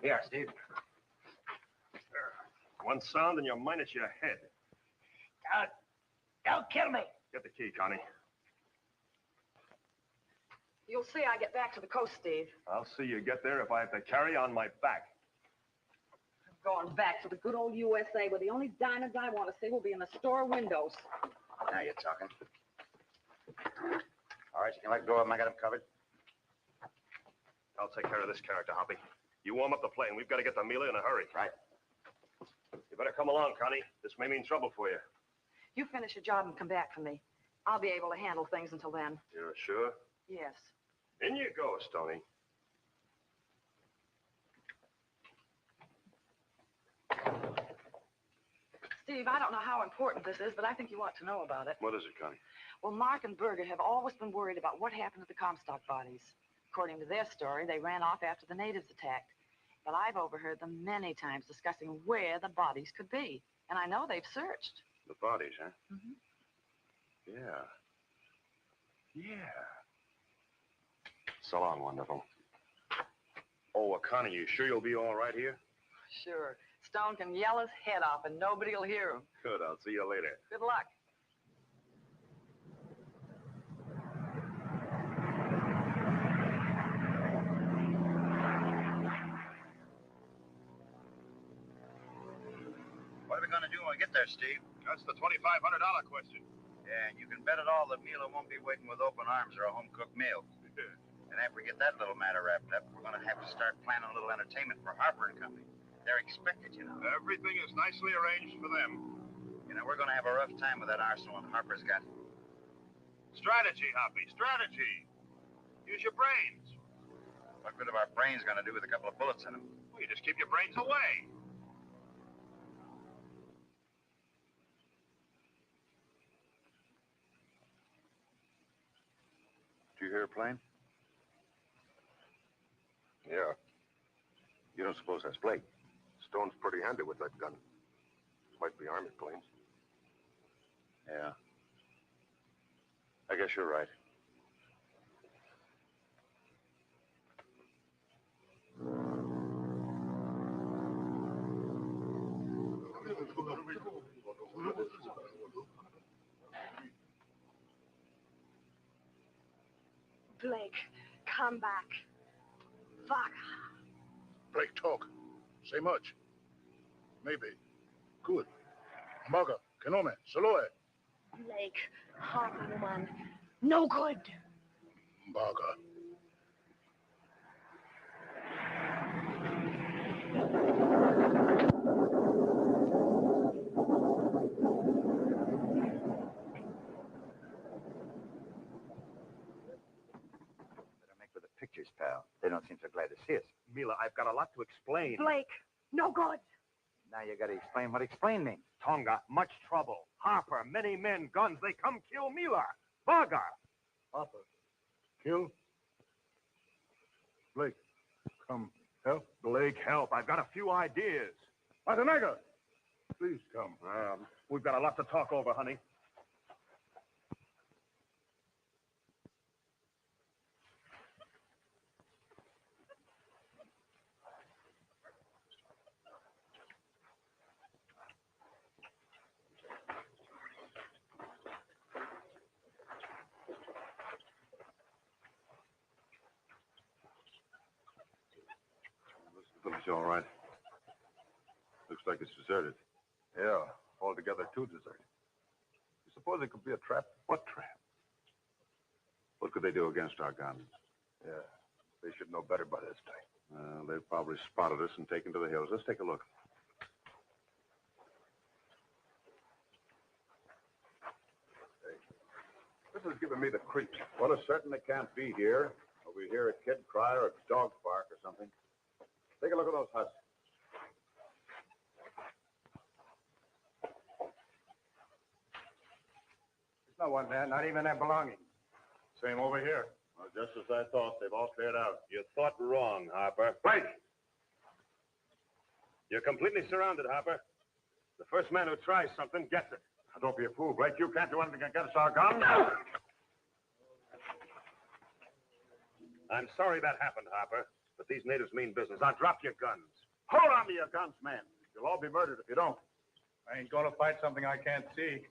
Here, Steve. One sound and you're minus your head. Don't kill me. Get the key, Connie. You'll see I get back to the coast, Steve. I'll see you get there if I have to carry on my back. I'm going back to the good old USA where the only diamonds I want to see will be in the store windows. Now you're talking. All right, you can let go of them. I got them covered. I'll take care of this character, Hoppy. You warm up the plane. We've got to get to Mila in a hurry. Right. You better come along, Connie. This may mean trouble for you. You finish your job and come back for me. I'll be able to handle things until then. You're sure? Yes. In you go, Stoney. Steve, I don't know how important this is, but I think you ought to know about it. What is it, Connie? Well, Mark and Berger have always been worried about what happened to the Comstock bodies. According to their story, they ran off after the natives attacked. But I've overheard them many times discussing where the bodies could be. And I know they've searched. The bodies, huh? Mm-hmm. Yeah. Yeah. So long, wonderful. Oh, Connie, you sure you'll be all right here? Sure. Stone can yell his head off and nobody will hear him. Good. I'll see you later. Good luck. Why do when we get there, Steve? That's the $2,500 question. Yeah, and you can bet it all that Mila won't be waiting with open arms or a home-cooked meal. And after we get that little matter wrapped up, we're going to have to start planning a little entertainment for Harper and Company. They're expected, you know. Everything is nicely arranged for them. You know, we're going to have a rough time with that arsenal that Harper's got. Strategy, Hoppy, strategy. Use your brains. What good are our brains going to do with a couple of bullets in them? Well, you just keep your brains away. Do you hear a plane? Yeah. You don't suppose that's Blake? Stone's pretty handy with that gun. Might be Army planes. Yeah. I guess you're right. Blake, come back. Fuck. Blake, talk. Say much. Maybe. Good. Maga, Kenome, Saloe. Blake, Harper woman. No good. Baga. With the pictures, pal. They don't seem so glad to see us. Mila, I've got a lot to explain. Blake, no good. Now you got to explain what explain means. Tonga, much trouble. Harper, many men, guns. They come kill Mila. Vaga. Harper. Kill. Blake, come help. Blake, help. I've got a few ideas. Matanaga, please come. We've got a lot to talk over, honey. Village all right. Looks like it's deserted. Yeah, altogether too deserted. You suppose it could be a trap? What trap? What could they do against our guns? Yeah, they should know better by this time. They've probably spotted us and taken to the hills. Let's take a look. This is giving me the creeps. Well, it's certain they can't be here. Or we hear a kid cry or a dog bark or something. Take a look at those huts. There's no one there, not even their belongings. Same over here. Well, just as I thought, they've all cleared out. You thought wrong, Harper. Blake! You're completely surrounded, Harper. The first man who tries something gets it. Now, don't be a fool, Blake. You can't do anything against our guns. I'm sorry that happened, Harper, but these natives mean business. Now drop your guns. Hold on to your guns, man. You'll all be murdered if you don't. I ain't gonna fight something I can't see.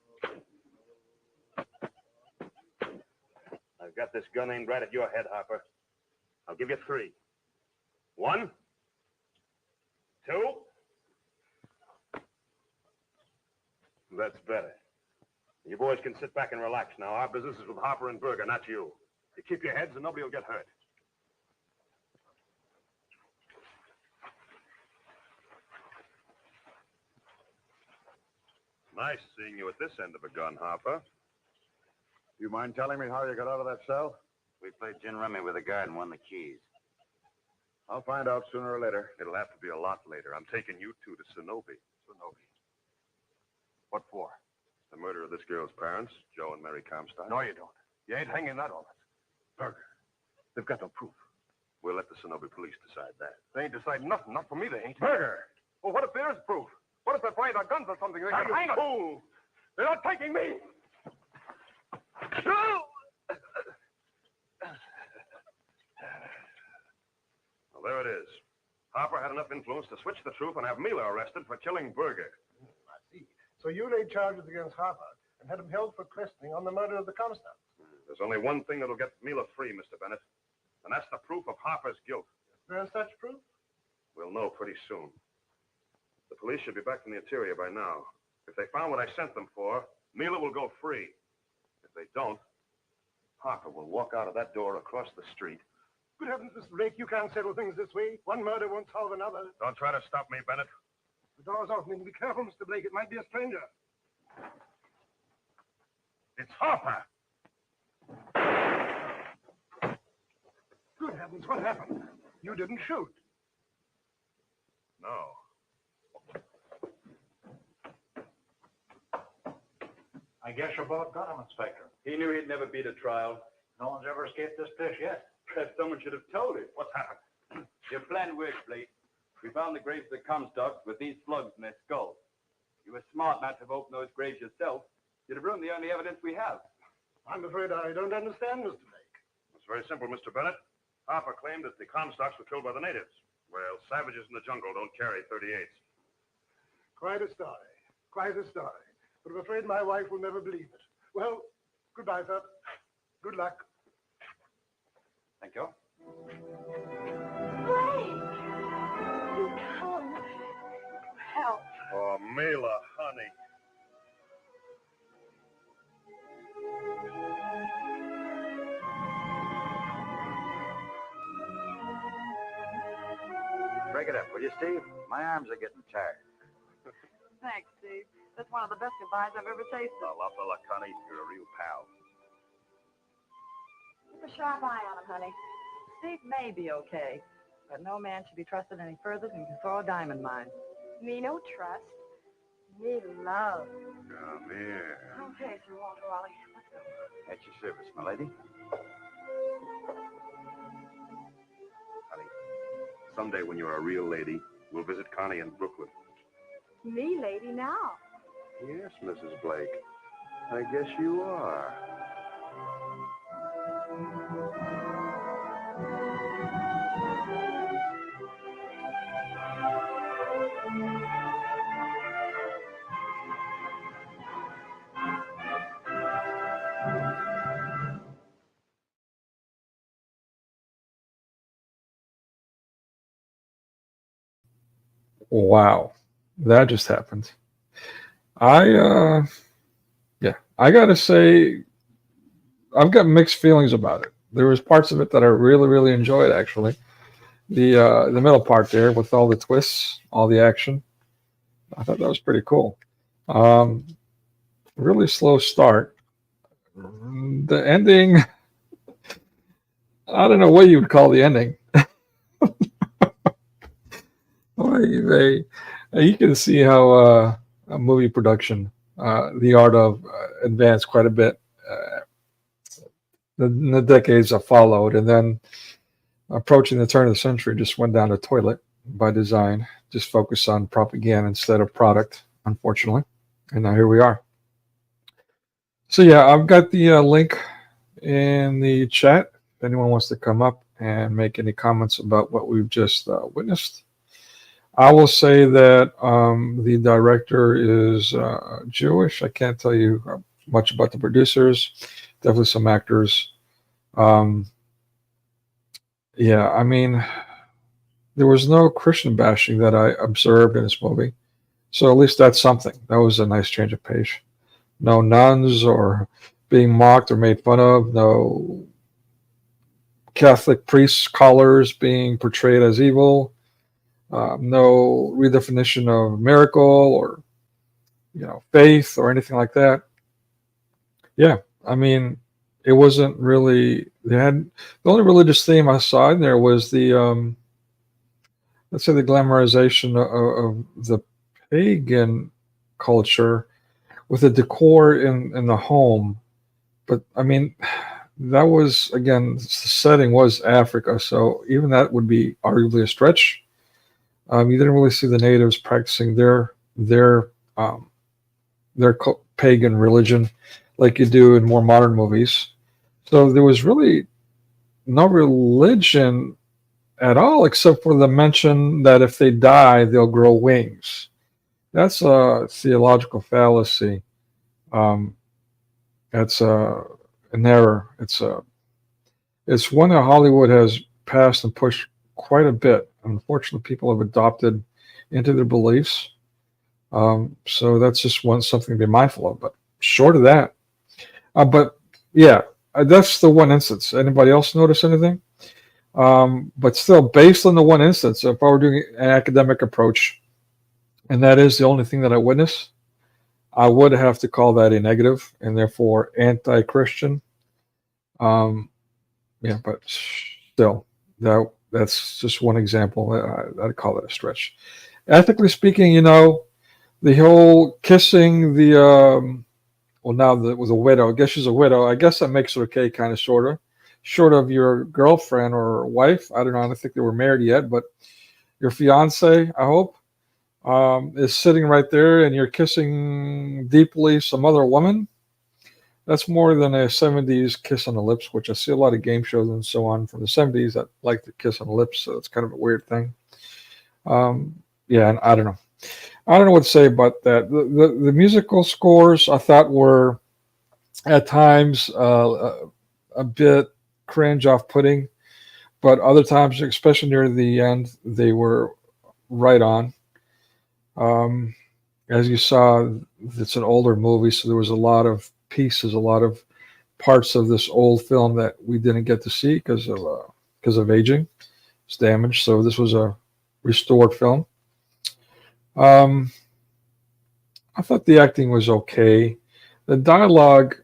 I've got this gun aimed right at your head, Harper. I'll give you 3. 1, 2. That's better. You boys can sit back and relax now. Our business is with Harper and Berger, not you. You keep your heads and nobody will get hurt. Nice seeing you at this end of a gun, Harper. You mind telling me how you got out of that cell? We played gin rummy with a guard and won the keys. I'll find out sooner or later. It'll have to be a lot later. I'm taking you two to Sonobi. Sonobi. What for? The murder of this girl's parents, Joe and Mary Comstock. No, you don't. You ain't hanging that on us. Berger. They've got no proof. We'll let the Sonobi police decide that. They ain't deciding nothing. Not for me, they ain't. Berger! Well, what if there is proof? What if they find our guns or something? They can hang us. Fool! They're not taking me! Well, there it is. Harper had enough influence to switch the truth and have Mila arrested for killing Berger. I see. So you laid charges against Harper and had him held for questioning on the murder of the Comstock. There's only one thing that'll get Mila free, Mr. Bennett, and that's the proof of Harper's guilt. There's such proof? We'll know pretty soon. The police should be back from the interior by now. If they found what I sent them for, Mila will go free. If they don't, Harper will walk out of that door across the street. Good heavens, Mr. Blake, you can't settle things this way. One murder won't solve another. Don't try to stop me, Bennett. The door's opening. Be careful, Mr. Blake. It might be a stranger. It's Harper. Good heavens, what happened? You didn't shoot. No. I guess your boss got him, Inspector. He knew he'd never beat a trial. No one's ever escaped this place yet. Perhaps someone should have told it. What's happened? Your plan worked, Blake. We found the graves of the Comstocks with these slugs in their skulls. You were smart not to have opened those graves yourself. You'd have ruined the only evidence we have. I'm afraid I don't understand, Mr. Blake. It's very simple, Mr. Bennett. Harper claimed that the Comstocks were killed by the natives. Well, savages in the jungle don't carry 38s. Quite a story. Quite a story. But I'm afraid my wife will never believe it. Well, goodbye, sir. Good luck. Thank you. Blake! You come. Help. Oh, Mila, honey. Break it up, will you, Steve? My arms are getting tired. Thanks, Steve. That's one of the best goodbyes I've ever tasted. La fella, Connie, you're a real pal. Keep a sharp eye on him, honey. Steve may be okay, but no man should be trusted any further than to throw a diamond mine. Me no trust. Me love. Come here. Okay, Sir Walter Raleigh. Let's go. At your service, my lady. Honey, someday when you're a real lady, we'll visit Connie in Brooklyn. Me lady now. Yes, Mrs. Blake. I guess you are. Wow, that just happened. I gotta say, I've got mixed feelings about it. There was parts of it that I really, really enjoyed, actually. The middle part there with all the twists, all the action, I thought that was pretty cool. Really slow start. The ending, I don't know what you would call the ending. You can see how a movie production, the art of advanced quite a bit in the decades that followed, and then approaching the turn of the century just went down the toilet by design, just focused on propaganda instead of product, unfortunately. And now here we are. So yeah, I've got the link in the chat if anyone wants to come up and make any comments about what we've just witnessed. I will say that the director is Jewish. I can't tell you much about the producers. Definitely some actors. Yeah, I mean, there was no Christian bashing that I observed in this movie. So at least that's something. That was a nice change of pace. No nuns or being mocked or made fun of. No Catholic priests, scholars being portrayed as evil. No redefinition of miracle or, faith or anything like that. Yeah, I mean, it wasn't really. The only religious theme I saw in there was the, let's say, the glamorization of the pagan culture with the decor in the home. But I mean, that was, again, the setting was Africa, so even that would be arguably a stretch. You didn't really see the natives practicing their pagan religion like you do in more modern movies. So there was really no religion at all, except for the mention that if they die, they'll grow wings. That's a theological fallacy. That's an error. It's one that Hollywood has passed and pushed quite a bit. Unfortunately, people have adopted into their beliefs. So that's just something to be mindful of. But short of that, but yeah, that's the one instance. Anybody else notice anything? But still, based on the one instance, if I were doing an academic approach, and that is the only thing that I witnessed, I would have to call that a negative and therefore anti-Christian. Yeah, but still, that's just one example. I'd call it a stretch. Ethically speaking, the whole kissing the well, now with a widow. I guess she's a widow. I guess that makes it okay, kind of, sort of. Short of your girlfriend or wife. I don't know. I don't think they were married yet, but your fiance, I hope, is sitting right there and you're kissing deeply some other woman. That's more than a 70s kiss on the lips, which I see a lot of game shows and so on from the 70s that like to kiss on the lips. So it's kind of a weird thing. Yeah, and I don't know. I don't know what to say about that. The musical scores I thought were at times a bit cringe off-putting, but other times, especially near the end, they were right on. As you saw, it's an older movie, so there was a lot of pieces, a lot of parts of this old film that we didn't get to see because of aging. It's damaged, so this was a restored film. I thought the acting was okay. The dialogue,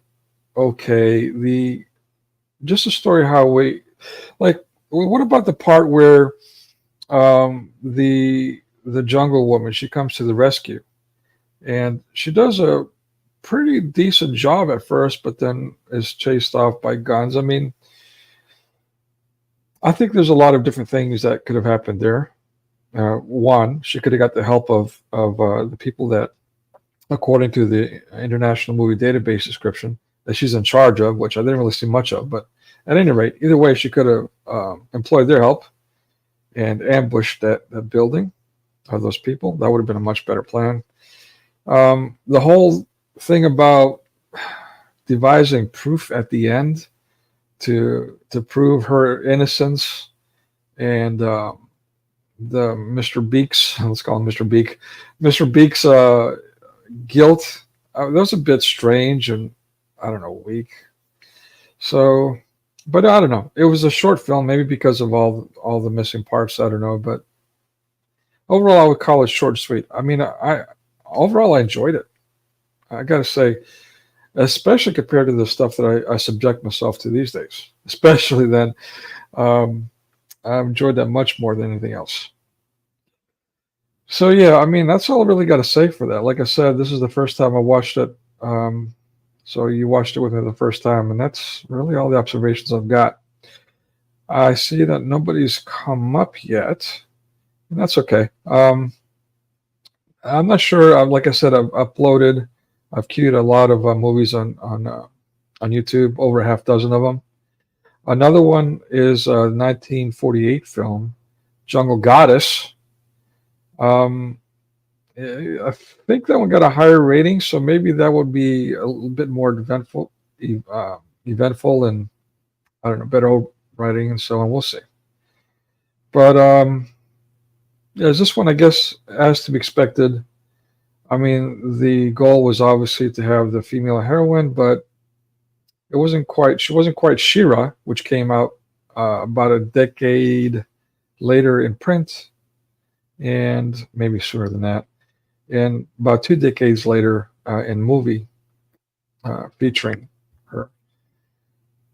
okay. Just the story, how we like. What about the part where the jungle woman, she comes to the rescue, and she does a pretty decent job at first, but then is chased off by guns. I mean, I think there's a lot of different things that could have happened there. One, she could have got the help of the people that, according to the International Movie Database description, that she's in charge of, which I didn't really see much of. But at any rate, either way, she could have employed their help and ambushed that building of those people. That would have been a much better plan. The whole thing about devising proof at the end to prove her innocence and the Mr. Beaks, let's call him Mr. Beak, Mr. Beak's guilt, that was a bit strange and I don't know, weak. So, but I don't know. It was a short film, maybe because of all the missing parts. I don't know, but overall, I would call it short and sweet. I mean, overall I enjoyed it. I got to say, especially compared to the stuff that I subject myself to these days. Especially then, I enjoyed that much more than anything else. So yeah, I mean, that's all I really got to say for that. Like I said, this is the first time I watched it. So you watched it with me the first time, and that's really all the observations I've got. I see that nobody's come up yet, and that's okay. I'm not sure. Like I said, I've queued a lot of movies on YouTube, over a half dozen of them. Another one is a 1948 film, Jungle Goddess. I think that one got a higher rating, so maybe that would be a little bit more eventful, and I don't know, better writing and so on. We'll see. But yeah, this one, I guess, as to be expected. I mean, the goal was obviously to have the female heroine, but she wasn't quite She-Ra, which came out about a decade later in print, and maybe sooner than that, and about 2 decades later in movie featuring her.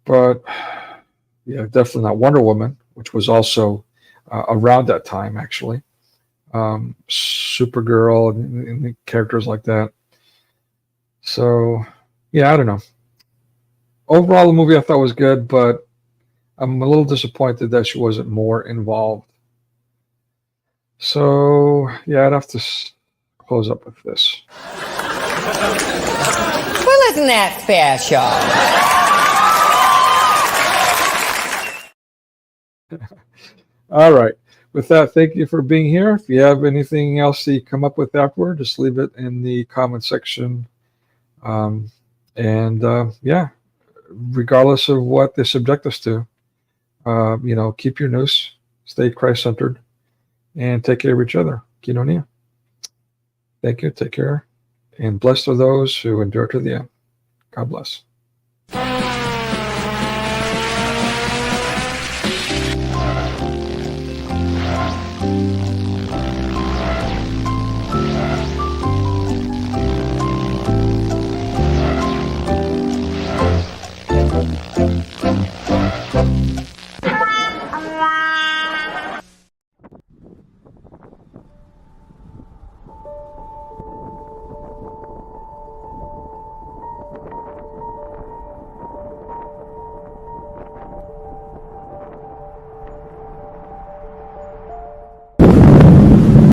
But yeah, definitely not Wonder Woman, which was also around that time, actually. Supergirl and characters like that. So yeah, I don't know. Overall, the movie I thought was good, but I'm a little disappointed that she wasn't more involved. So yeah, I'd have to close up with this. Well, isn't that special? All right. With that, thank you for being here. If you have anything else that you come up with afterward, just leave it in the comment section. Yeah, regardless of what they subject us to, keep your noose, stay Christ-centered, and take care of each other. Kinonia. Thank you. Take care. And blessed are those who endure to the end. God bless.